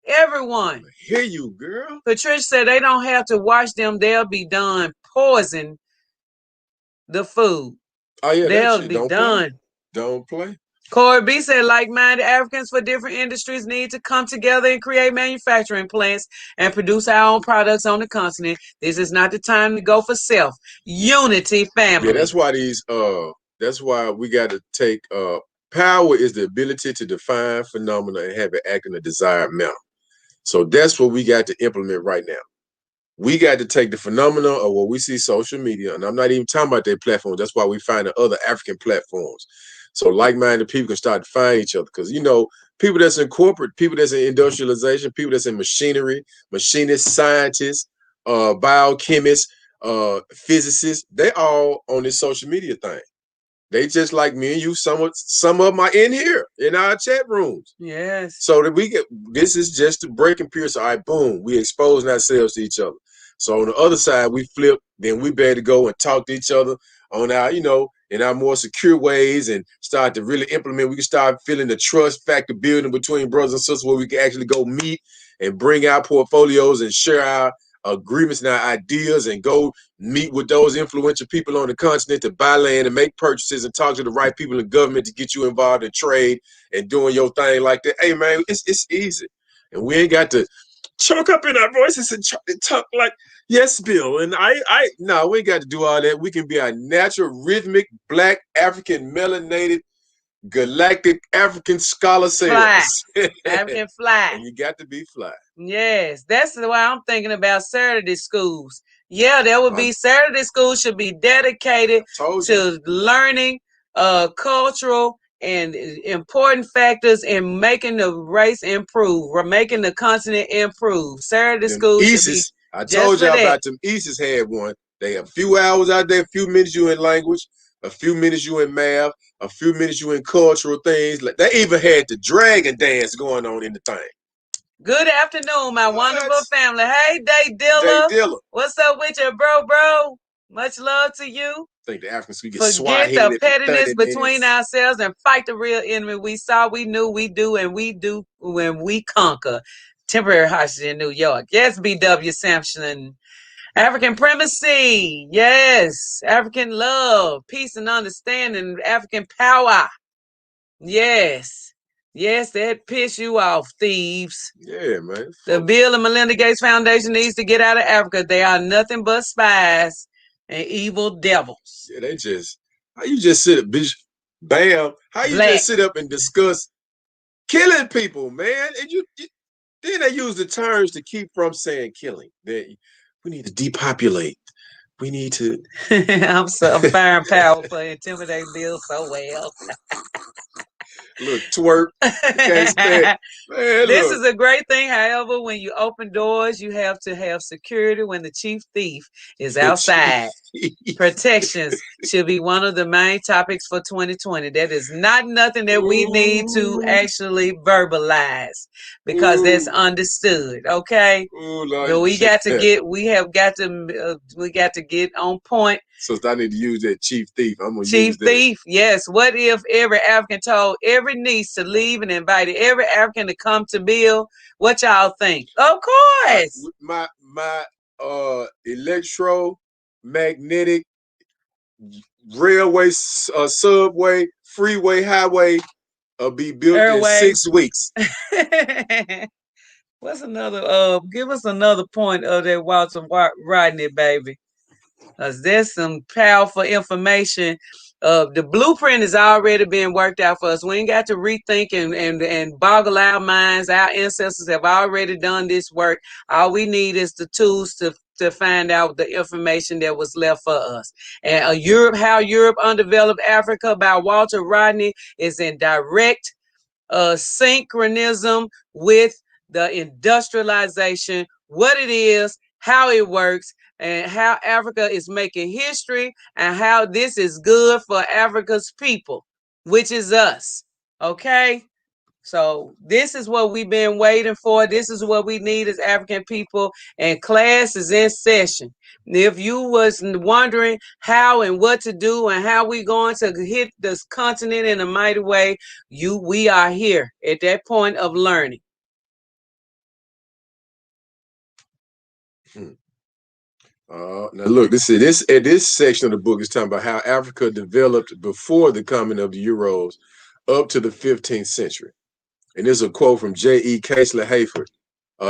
Everyone. I hear you, girl. Patricia said they don't have to wash them. They'll be done. Poison the food. Oh, yeah. They'll be done. Don't play. Corey B said, like-minded Africans for different industries need to come together and create manufacturing plants and produce our own products on the continent. This is not the time to go for self. Unity, family. Yeah, that's why we got to take power is the ability to define phenomena and have it act in a desired manner. So that's what we got to implement right now. We got to take the phenomena of what we see social media, and I'm not even talking about their platforms. That's why we find the other African platforms. So like-minded people can start to find each other. Because, people that's in corporate, people that's in industrialization, people that's in machinery, machinists, scientists, biochemists, physicists, they all on this social media thing. They just like me and you. Some of them are in here in our chat rooms. Yes. So that this is just to break and pierce. All right, boom. We exposing ourselves to each other. So on the other side, we flip. Then we better go and talk to each other on our, in our more secure ways and start to really implement. We can start feeling the trust factor building between brothers and sisters where we can actually go meet and bring our portfolios and share our agreements and our ideas and go meet with those influential people on the continent to buy land and make purchases and talk to the right people in government to get you involved in trade and doing your thing like that. Hey, man, it's easy. And we ain't got to choke up in our voices and talk like, yes, Bill. And no, we ain't got to do all that. We can be a natural, rhythmic, Black, African, melanated, galactic African scholar sayers. African fly. And you got to be fly. Yes, that's why I'm thinking about Saturday schools. Yeah, there would be Saturday schools should be dedicated to learning cultural and important factors in making the race improve or making the continent improve. Saturday schools should be I told y'all about them Easters had one. They have a few hours out there, a few minutes you in language, a few minutes you in math, a few minutes you in cultural things. Like they even had the dragon dance going on in the thing. Good afternoon, my wonderful family. Hey, Day Dilla. What's up with you, bro? Much love to you. I think the Africans could get Forget the pettiness between ourselves and fight the real enemy. We saw, we knew, we do, and we do when we conquer. Temporary hostage in New York. Yes, B.W. Sampson. African primacy. Yes. African love, peace and understanding, African power. Yes. Yes, that piss you off, thieves. Yeah, man. The Bill and Melinda Gates Foundation needs to get out of Africa. They are nothing but spies and evil devils. Yeah, how you just sit up, bitch, bam, how you just sit up and discuss killing people, man? And then they use the terms to keep from saying killing. We need to depopulate. We need to. I'm firing power for intimidating Bill so well. Look, twerk. Man, this is a great thing. However, when you open doors, you have to have security when the chief thief is outside. Protections should be one of the main topics for 2020. That is not nothing that we need to actually verbalize because that's understood. Okay. But we got to get on point. So I need to use that chief thief. I'm gonna chief use that. Thief. Yes. What if every African told every niece to leave and invited every African to come to Bill? What y'all think? Of course. My electromagnetic railway, subway, freeway, highway be built Airway. In 6 weeks. What's another? Give us another point of that Walter Rodney, baby. Because there's some powerful information. The blueprint is already being worked out for us. We ain't got to rethink and boggle our minds. Our ancestors have already done this work. All we need is the tools to find out the information that was left for us. And How Europe Undeveloped Africa by Walter Rodney is in direct synchronism with the industrialization, what it is, how it works, and how Africa is making history and how this is good for Africa's people, which is us. Okay? So this is what we've been waiting for. This is what we need as African people, and class is in session. If you was wondering how and what to do and how we going to hit this continent in a mighty way, we are here at that point of learning. Now look, this section of the book is talking about how Africa developed before the coming of the Euros up to the 15th century. And there's a quote from J.E. Casely Hayford.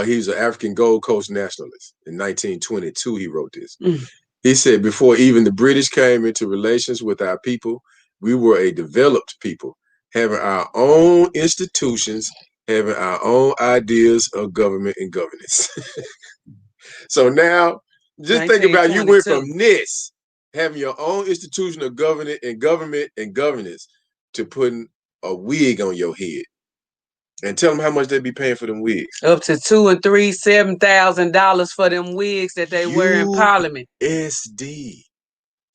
He was an African Gold Coast nationalist. In 1922, he wrote this. He said, before even the British came into relations with our people, we were a developed people, having our own institutions, having our own ideas of government and governance. So now, just think about you went from this, having your own institution of government and governance, to putting a wig on your head. And tell them how much they be paying for them wigs. Up to $2,000 and $7,000 for them wigs that they wear in Parliament. SD.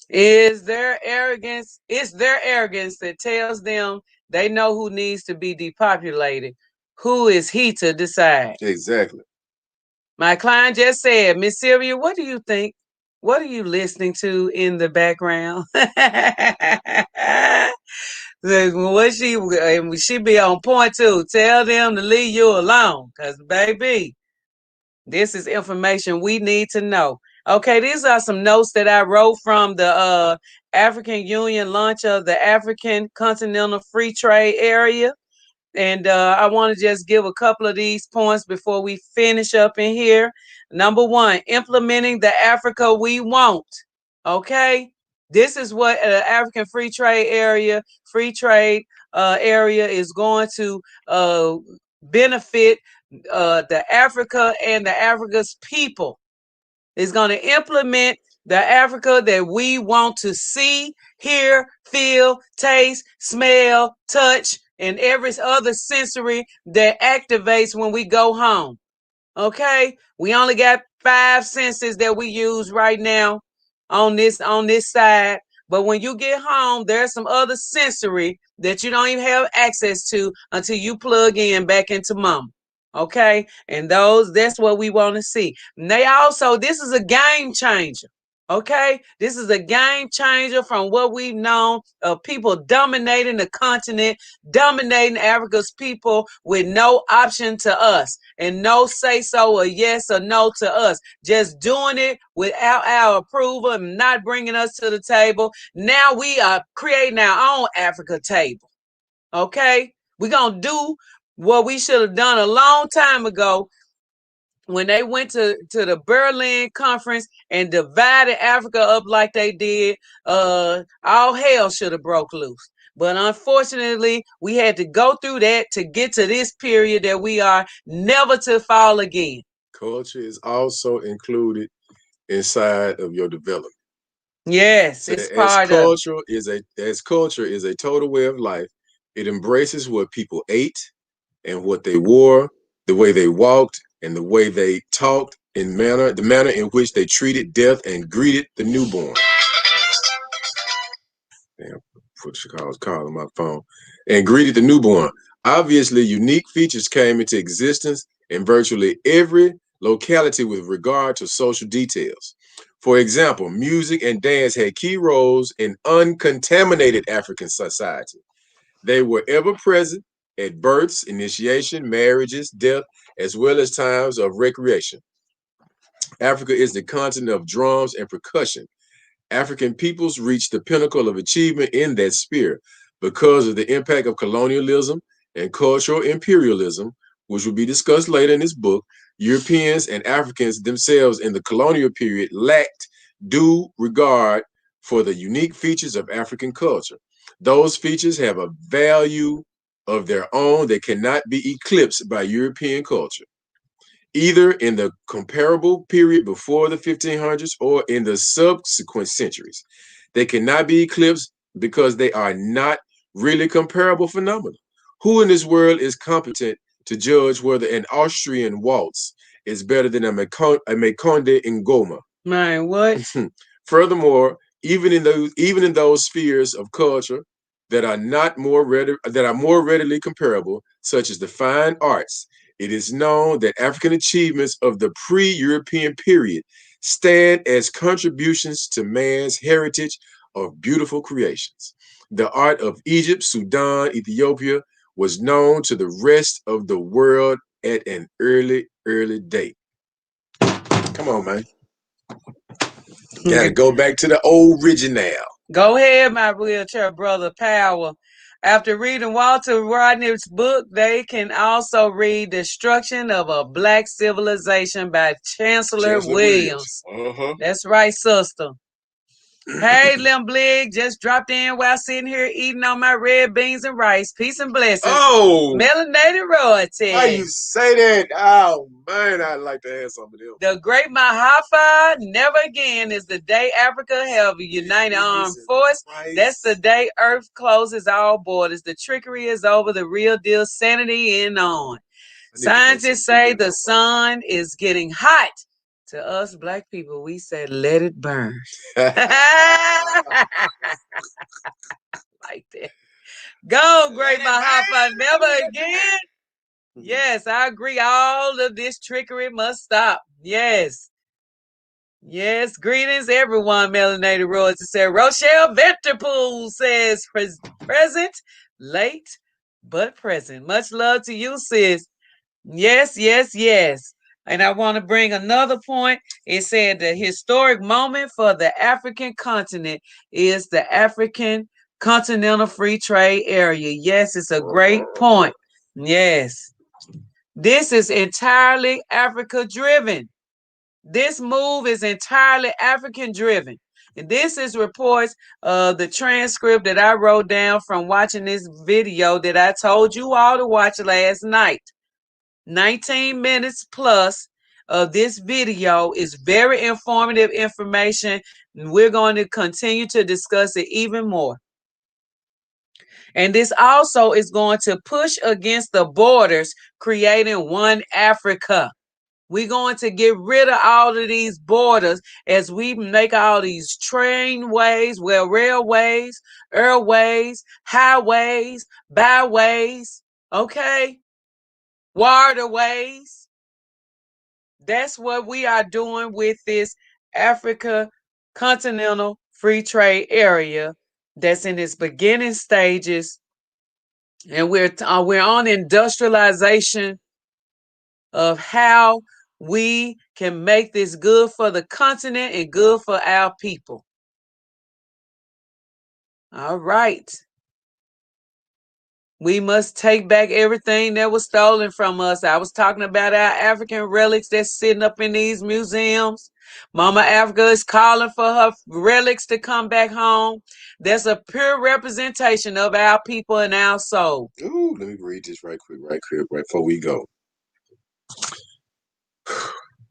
Is their arrogance? It's their arrogance that tells them they know who needs to be depopulated. Who is he to decide? Exactly. My client just said, Miss Sylvia, what do you think? What are you listening to in the background? She be on point too. Tell them to leave you alone, because baby, this is information we need to know. Okay, these are some notes that I wrote from the African Union launch of the African Continental Free Trade Area. And I want to just give a couple of these points before we finish up in here. Number one, implementing the Africa we want. Okay, this is what African Free Trade Area is going to benefit the Africa and the Africa's people. It's going to implement the Africa that we want to see, hear, feel, taste, smell, touch, and every other sensory that activates when we go home. Okay? We only got 5 senses that we use right now on this side. But when you get home, there's some other sensory that you don't even have access to until you plug in back into mama. Okay? And that's what we want to see. And this is a game changer. Okay, this is a game changer from what we've known of people dominating the continent, dominating Africa's people with no option to us and no say so or yes or no to us, just doing it without our approval and not bringing us to the table. Now we are creating our own Africa table. Okay, we're going to do what we should have done a long time ago when they went to the Berlin conference and divided Africa up like they did. All hell should have broke loose. But unfortunately, we had to go through that to get to this period that we are, never to fall again. Culture is also included inside of your development. Yes, so it's part culture as culture is a total way of life. It embraces what people ate and what they wore, the way they walked, and the way they talked, the manner in which they treated death and greeted the newborn. Damn, put Chicago's call on my phone. And greeted the newborn. Obviously, unique features came into existence in virtually every locality with regard to social details. For example, music and dance had key roles in uncontaminated African society. They were ever present at births, initiation, marriages, death, as well as times of recreation. Africa is the continent of drums and percussion. African peoples reached the pinnacle of achievement in that sphere because of the impact of colonialism and cultural imperialism, which will be discussed later in this book. Europeans and Africans themselves in the colonial period lacked due regard for the unique features of African culture. Those features have a value of their own that cannot be eclipsed by European culture, either in the comparable period before the 1500s or in the subsequent centuries. They cannot be eclipsed because they are not really comparable phenomena. Who in this world is competent to judge whether an Austrian waltz is better than a Makonde Ngoma? Man, what? Furthermore, even in those spheres of culture that are more readily comparable, such as the fine arts, it is known that African achievements of the pre-European period stand as contributions to man's heritage of beautiful creations. The art of Egypt, Sudan, Ethiopia was known to the rest of the world at an early date. Come on, man. Gotta go back to the original. Go ahead, my wheelchair brother, Power. After reading Walter Rodney's book, they can also read Destruction of a Black Civilization by Chancellor Williams. That's right, sister. Hey, Lim Blig, just dropped in while sitting here eating on my red beans and rice. Peace and blessings. Oh, Melanated royalty. Why you say that? Oh man, I'd like to have some of them. The great Mahatma, never again is the day Africa have a united armed force. That's the day Earth closes all borders. The trickery is over. The real deal, sanity in on. Scientists say the sun is getting hot. To us black people, we say, let it burn. Like that. Go, great Mahatma, never again. Yes, I agree. All of this trickery must stop. Yes. Yes. Greetings, everyone. Melanated Royalty said. Rochelle Venterpool says, present, late, but present. Much love to you, sis. Yes, yes, yes. And I want to bring another point. It said the historic moment for the African continent is the African Continental Free Trade Area. Yes, it's a great point. Yes. This is entirely Africa driven. This move is entirely African driven. And this is reports of the transcript that I wrote down from watching this video that I told you all to watch last night. 19 minutes plus of this video is very informative information. And we're going to continue to discuss it even more. And this also is going to push against the borders, creating one Africa. We're going to get rid of all of these borders as we make all these trainways, well, railways, airways, highways, byways, okay? Waterways. That's what we are doing with this Africa Continental Free Trade Area that's in its beginning stages. And we're on industrialization of how we can make this good for the continent and good for our people. All right. We must take back everything that was stolen from us. I was talking about our African relics that's sitting up in these museums. Mama Africa is calling for her relics to come back home. That's a pure representation of our people and our soul. Ooh, let me read this right before we go.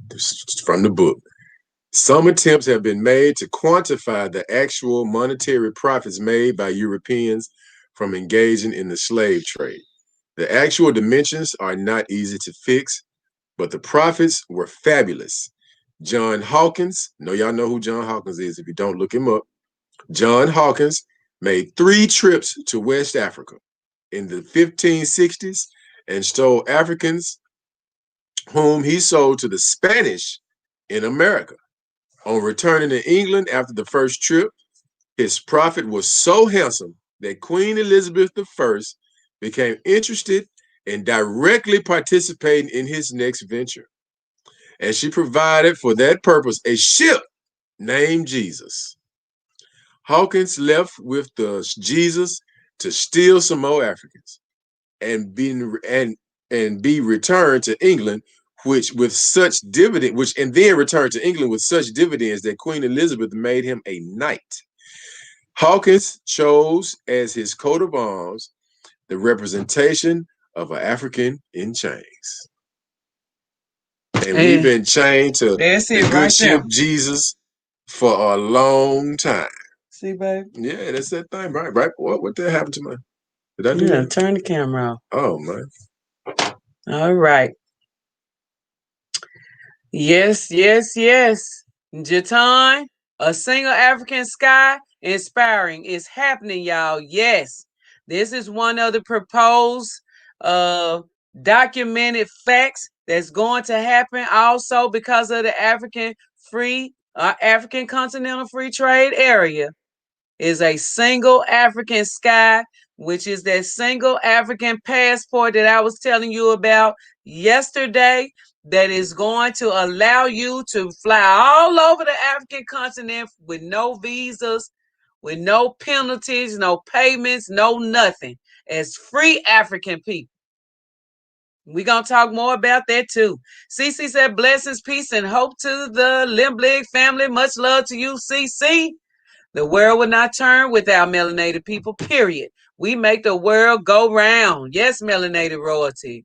This is from the book. Some attempts have been made to quantify the actual monetary profits made by Europeans from engaging in the slave trade. The actual dimensions are not easy to fix, but the profits were fabulous. John Hawkins, y'all know who John Hawkins is if you don't look him up. John Hawkins made 3 trips to West Africa in the 1560s and stole Africans whom he sold to the Spanish in America. On returning to England after the first trip, his profit was so handsome that Queen Elizabeth I became interested in directly participating in his next venture. And she provided for that purpose a ship named Jesus. Hawkins left with the Jesus to steal some more Africans and be returned to England, and then returned to England with such dividends that Queen Elizabeth made him a knight. Hawkins chose as his coat of arms the representation of an African in chains. And we've been chained to the good ship Jesus for a long time. See, baby? Yeah, that's that thing, right? What the hell happened to my? Did I do that? Turn the camera off. Oh, man. All right. Yes. Jatan, a single African sky, inspiring. It's happening, y'all. Yes. This is one of the proposed documented facts that's going to happen also because of the African Continental Free Trade Area. Is a single African sky, which is that single African passport that I was telling you about yesterday, that is going to allow you to fly all over the African continent with no visas, with no penalties, no payments, no nothing, as free African people. We're going to talk more about that too. CC said, blessings, peace, and hope to the Limblig family. Much love to you, CC. The world will not turn without melanated people, period. We make the world go round. Yes, melanated royalty.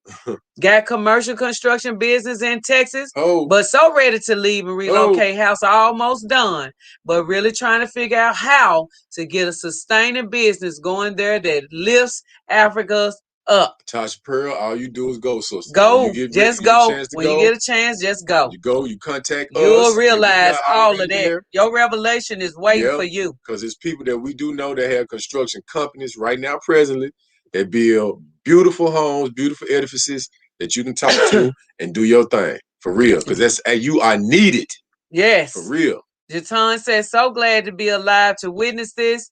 Got commercial construction business in Texas, but so ready to leave and relocate. House almost done, but really trying to figure out how to get a sustaining business going there that lifts Africa up. Tasha Pearl, all you do is go, sister. Go. Just go. When you get a chance, just go. You go, you contact us. You'll realize all of that. Your revelation is waiting for you. Because it's people that we do know that have construction companies right now presently that build beautiful homes, beautiful edifices that you can talk to and do your thing. For real. Because you are needed. Yes. For real. Jatan says, so glad to be alive to witness this.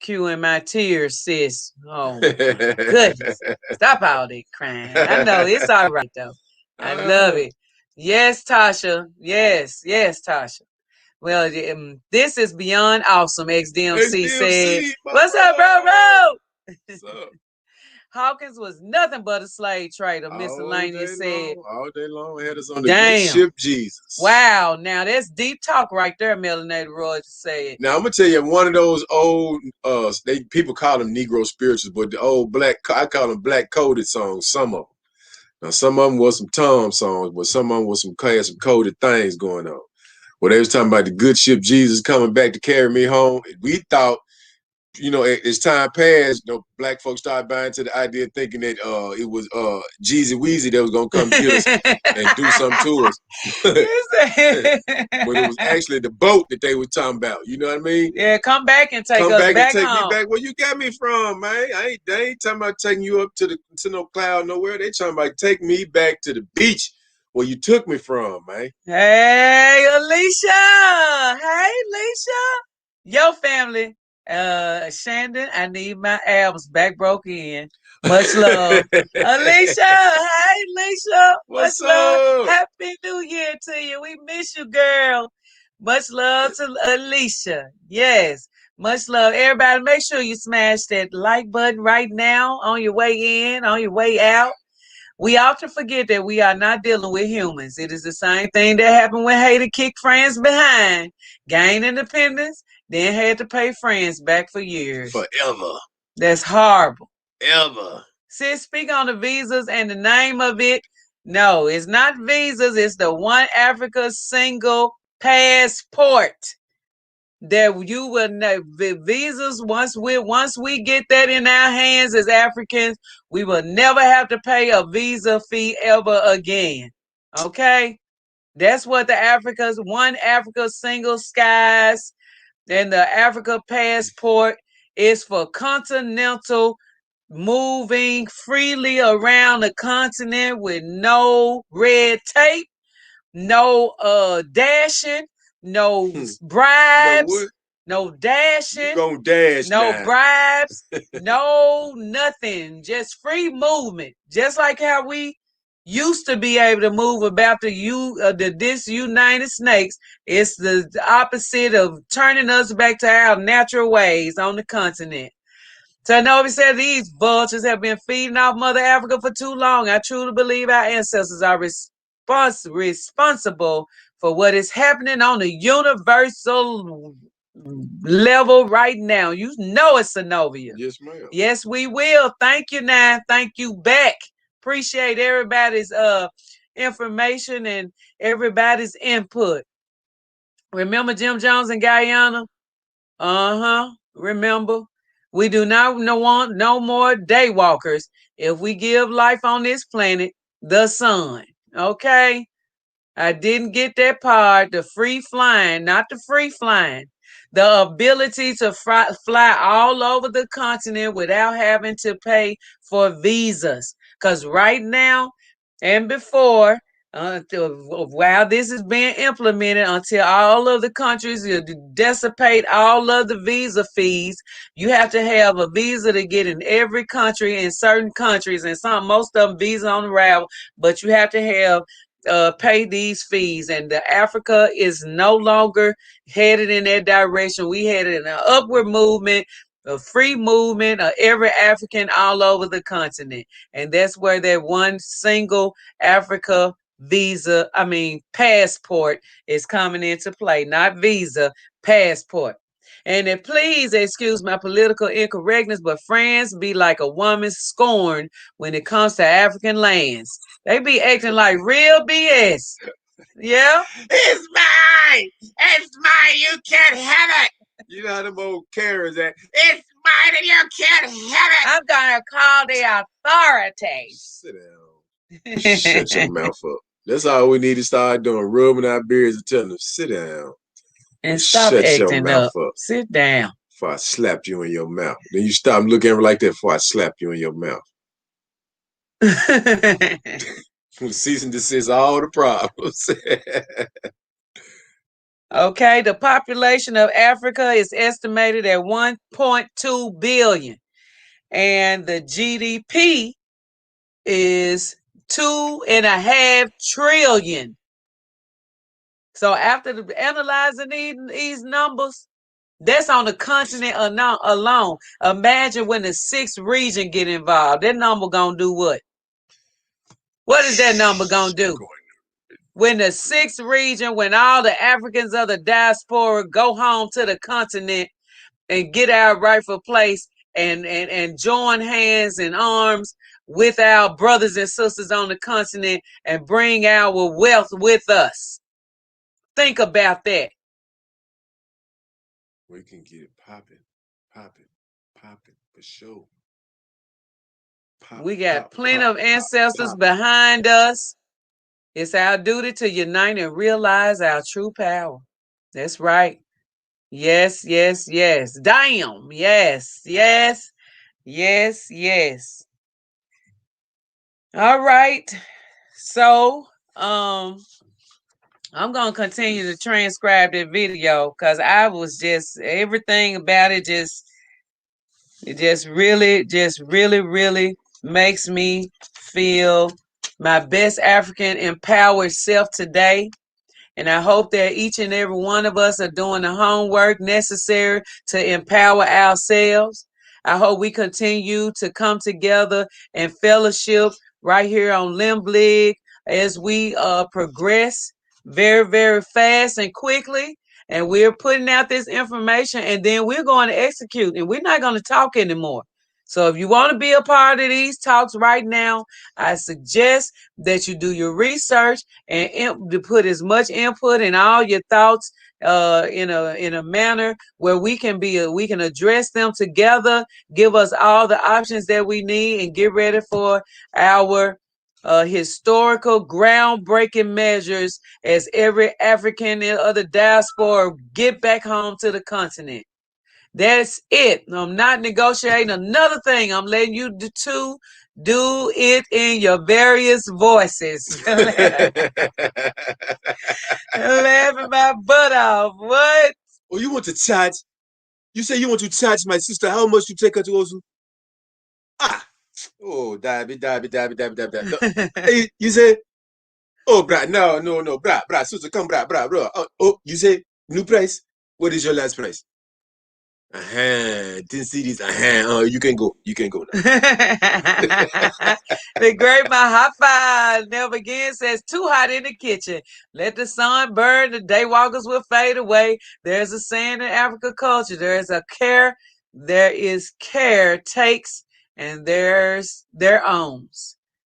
Cueing my tears, sis. Oh, my goodness. Stop all that crying. I know it's all right, though. I love it. Yes, Tasha. Yes, Tasha. Well, this is beyond awesome, XDMC said. What's up, bro? What's up? Hawkins was nothing but a slave trader, Miscellaneous said. All day long, had us on the good ship Jesus. Wow, now that's deep talk right there, Melanated Roy said. Now, I'm going to tell you, one of those old, people call them Negro spirituals, but the old I call them black-coded songs, some of them. Now, some of them was some Tom songs, but some of them was some coded things going on. Well, they was talking about the good ship Jesus coming back to carry me home. We thought as time passed, black folks started buying to the idea, thinking that it was Jeezy Weezy that was gonna come get us and do something to us. But it was actually the boat that they were talking about. You know what I mean? Yeah, come back and take us back and take home. me back where you got me from, man. They ain't talking about taking you up to no cloud nowhere. They talking about take me back to the beach where you took me from, man. Hey, Alicia. Hey, Alicia. Your family. Shandon, I need my abs back broke in. Much love. Alicia. Hey, Alicia. Much love. Happy New Year to you. We miss you, girl. Much love to Alicia. Yes. Much love. Everybody, make sure you smash that like button right now on your way in, on your way out. We often forget that we are not dealing with humans. It is the same thing that happened when Haiti kicked friends behind, gained independence, then had to pay friends back for years. Forever. That's horrible. Ever. Sis, speak on the visas and the name of it. No, it's not visas. It's the One Africa Single Passport. That you will know visas once we get that in our hands as Africans, we will never have to pay a visa fee ever again. Okay? That's what the One Africa Single Skies and the Africa Passport is for continental moving freely around the continent with no red tape, no dashing, no bribes, no dashing, you gonna dash no now. bribes, no nothing, just free movement. Just like how we used to be able to move about the United Snakes. It's the opposite of turning us back to our natural ways on the continent. So Novi said these vultures have been feeding off Mother Africa for too long. I truly believe our ancestors are responsible for what is happening on the universal level right now. You know it's Synovia. Yes, ma'am. Yes, we will. Thank you now. Thank you back. Appreciate everybody's information and everybody's input. Remember Jim Jones in Guyana? Remember? We do not want no more daywalkers if we give life on this planet the sun. Okay? I didn't get that part. The free flying, not the free flying. The ability to fly all over the continent without having to pay for visas. Because right now and before, while this is being implemented, until all of the countries dissipate all of the visa fees, you have to have a visa to get in every country, in certain countries, and most of them visa on arrival, but you have to have pay these fees, and the Africa is no longer headed in that direction. We headed in an upward movement, a free movement of every African all over the continent, and that's where that one single Africa passport is coming into play. Not visa, passport. And then please excuse my political incorrectness, but France be like a woman scorned when it comes to African lands. They be acting like real BS. Yeah? It's mine! It's mine! You can't have it! You know how them old Karens at. It's mine and you can't have it! I'm gonna call the authorities. Sit down. Shut your mouth up. That's all we need to start doing, rubbing our beards and telling them, sit down. And stop shut acting your mouth up. Sit down. Before I slap you in your mouth. Then you stop looking at me like that before I slap you in your mouth. Cease and desist all the problems. Okay, the population of Africa is estimated at 1.2 billion, and the GDP is 2.5 trillion. So after analyzing these numbers, that's on the continent alone. Imagine when the sixth region get involved. That number gonna do what? What is that number gonna do? When the sixth region, when all the Africans of the diaspora go home to the continent and get our rightful place and join hands and arms with our brothers and sisters on the continent and bring our wealth with us. Think about that. We can get it popping. Popping for sure. We got plenty of ancestors behind us. It's our duty to unite and realize our true power. That's right. Yes, yes, yes. Damn. Yes, yes, yes, yes. All right. So, I'm gonna continue to transcribe that video because I was just everything about it just really makes me feel my best African empowered self today. And I hope that each and every one of us are doing the homework necessary to empower ourselves. I hope we continue to come together and fellowship right here on Limblig as we progress very, very fast and quickly. And we're putting out this information and then we're going to execute and we're not going to talk anymore. So if you want to be a part of these talks right now, I suggest that you do your research and to put as much input and all your thoughts in a manner where we can address them together, give us all the options that we need, and get ready for our historical groundbreaking measures as every African and other diaspora get back home to the continent. That's it. I'm not negotiating another thing. I'm letting you two do it in your various voices. Laughing my butt off. What? Oh, you want to charge? You say you want to charge my sister? How much you take her to Ozu? Ah. Oh, dabby. Hey, you say? Oh, brah, no, brah, sister, come, brah. Oh, you say new price? What is your last price? Didn't see this. You can go now. The great my high five never again says too hot in the kitchen. Let the sun burn, the day walkers will fade away. There's a saying in African culture. There is care takes, and there's their owns.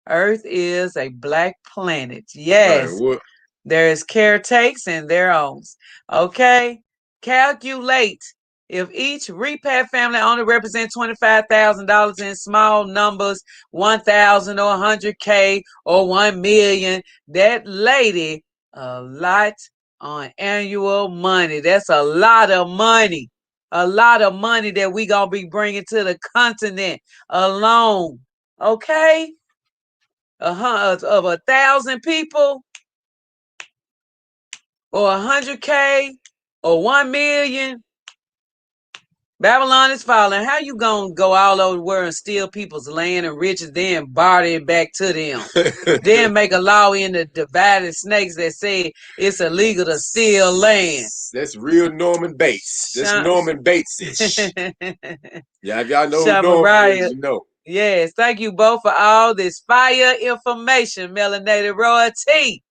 Earth is a black planet. Yes. Right, there is care takes and their owns. Okay. Calculate. If each repat family only represents $25,000 in small numbers, 1,000 or 100K or 1 million, that lady, a lot on annual money. That's a lot of money. A lot of money that we going to be bringing to the continent alone. Okay? Of 1,000 people or 100K or 1 million. Babylon is falling. How you gonna go all over the world and steal people's land and riches, then barter it back to them? Then make a law in the divided snakes that say it's illegal to steal land. That's real Norman Bates. That's Norman Bates-ish. Yeah, if y'all know who Norman is, you know. Yes, thank you both for all this fire information, Melanated Royalty.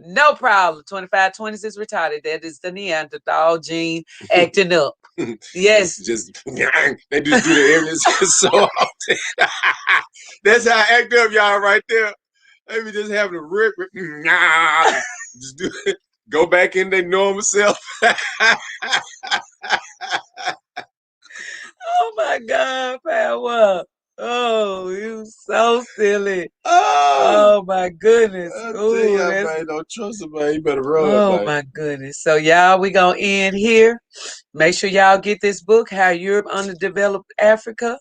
No problem. 2526 retarded. That is the Neanderthal gene acting up. Yes. They just do the evidence so often. That's how I act up, y'all, right there. Maybe just having a rip. Just do it. Go back in their normal self. Oh my God, Power. Oh, you so silly. Oh my goodness. I tell y'all, man, don't trust him, man. You better run. Oh my goodness. So y'all, we gonna end here. Make sure y'all get this book, How Europe Underdeveloped Africa.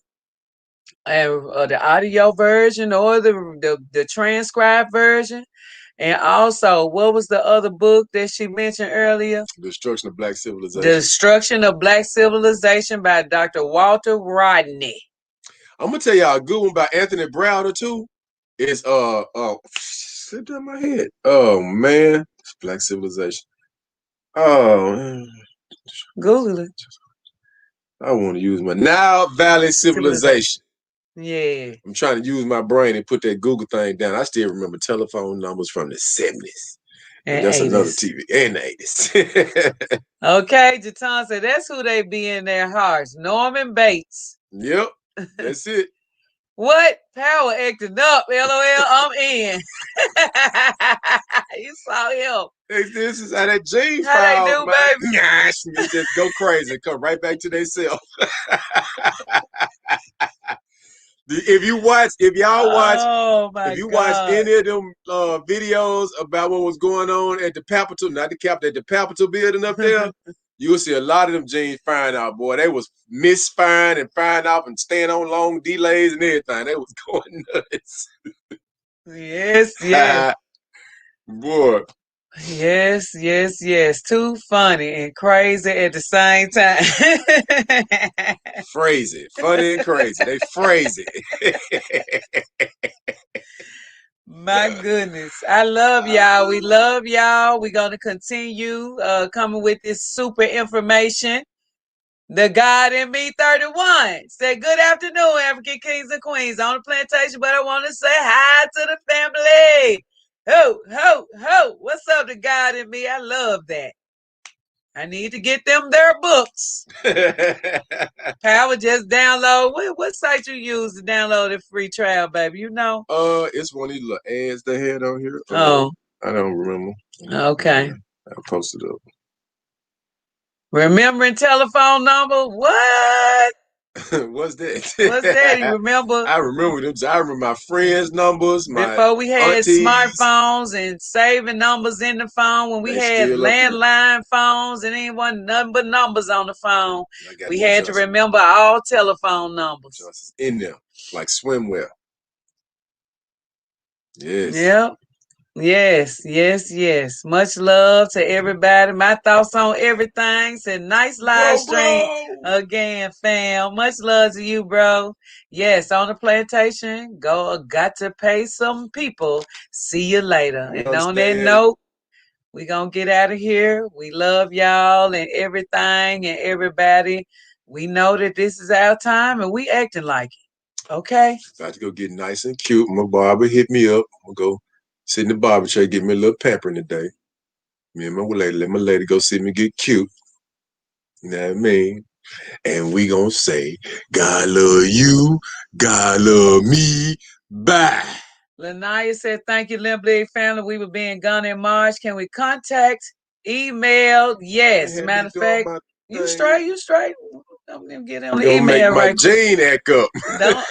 The audio version or the transcribed version. And also, what was the other book that she mentioned earlier? Destruction of Black Civilization. Destruction of Black Civilization by Dr. Walter Rodney. I'm gonna tell y'all a good one by Anthony Browder too. It's slipped out my head. Oh man, Black Civilization. Oh man. Google it. I want to use my Nile Valley Civilization. Yeah. I'm trying to use my brain and put that Google thing down. I still remember telephone numbers from the 70s. And that's 80s. Another TV. And the 80s. Okay, Jaton said that's who they be in their hearts. Norman Bates. Yep. That's it. What? Power acting up. LOL, I'm in. You saw him. This is how that jean how file, they do, man. baby. You just go crazy, come right back to themselves. If y'all watch any of them videos about what was going on at the Capitol, not the Capitol, at the Capitol building up there, you'll see a lot of them jeans firing out, boy. They was misfiring and firing off and staying on long delays and everything. They was going nuts. Yes. Boy. Yes. Too funny and crazy at the same time. Crazy. Funny and crazy. They phrase it. My goodness. I love y'all. We love y'all. We're going to continue coming with this super information. The God in me 31 said, good afternoon, African kings and queens on the plantation, but I want to say hi to the family. Ho. What's up, the God in me? I love that. I need to get them their books. Power, just download. What site you use to download the free trial, baby? You know? It's one of these little ads they had on here. Oh. I don't remember. Okay. I posted up. Remembering telephone number? What? What's that? What's that? You remember? I remember them. I remember my friends' numbers. Before we had aunties. smartphones and saving numbers in the phone, when we had landline phones and ain't wasn't nothing but numbers on the phone, we had to remember all telephone numbers. In there, like swimwear. Yes. Yep. Yes. Much love to everybody. My thoughts on everything. Said nice live stream again, fam. Much love to you, bro. Yes, on the plantation. Got to pay some people. See you later. And on that note, we gonna get out of here. We love y'all and everything and everybody. We know that this is our time and we acting like it. Okay. About to go get nice and cute. My barber hit me up. I'm gonna go sit in the barber chair, get me a little pampering today. Me and my lady, let my lady go see me get cute. You know what I mean? And we gonna say, God love you, God love me, bye. Lanaya said, thank you, Limbley family. We were being gone in March. Can we contact, email? Yes. Matter of fact, you straight. I'm gonna get on the email right. My Jane act up.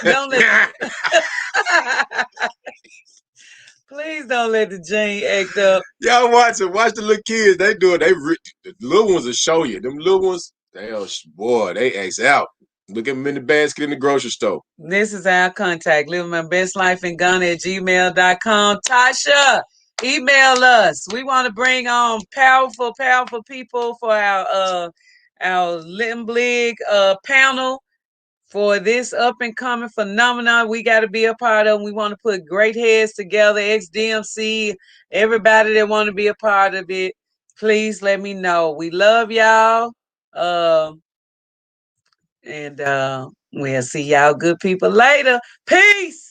Don't let please don't let the Jane act up. Y'all watch the little kids. They do it. The little ones will show you. Them little ones, they act out. Look at them in the basket in the grocery store. This is our contact. Living my best life in Ghana at gmail.com. Tasha, email us. We want to bring on powerful people for our Limblig panel for this up and coming phenomenon. We got to be a part of. We want to put great heads together. XDMC, everybody that want to be a part of it. Please let me know. We love y'all. And we'll see y'all good people later. Peace.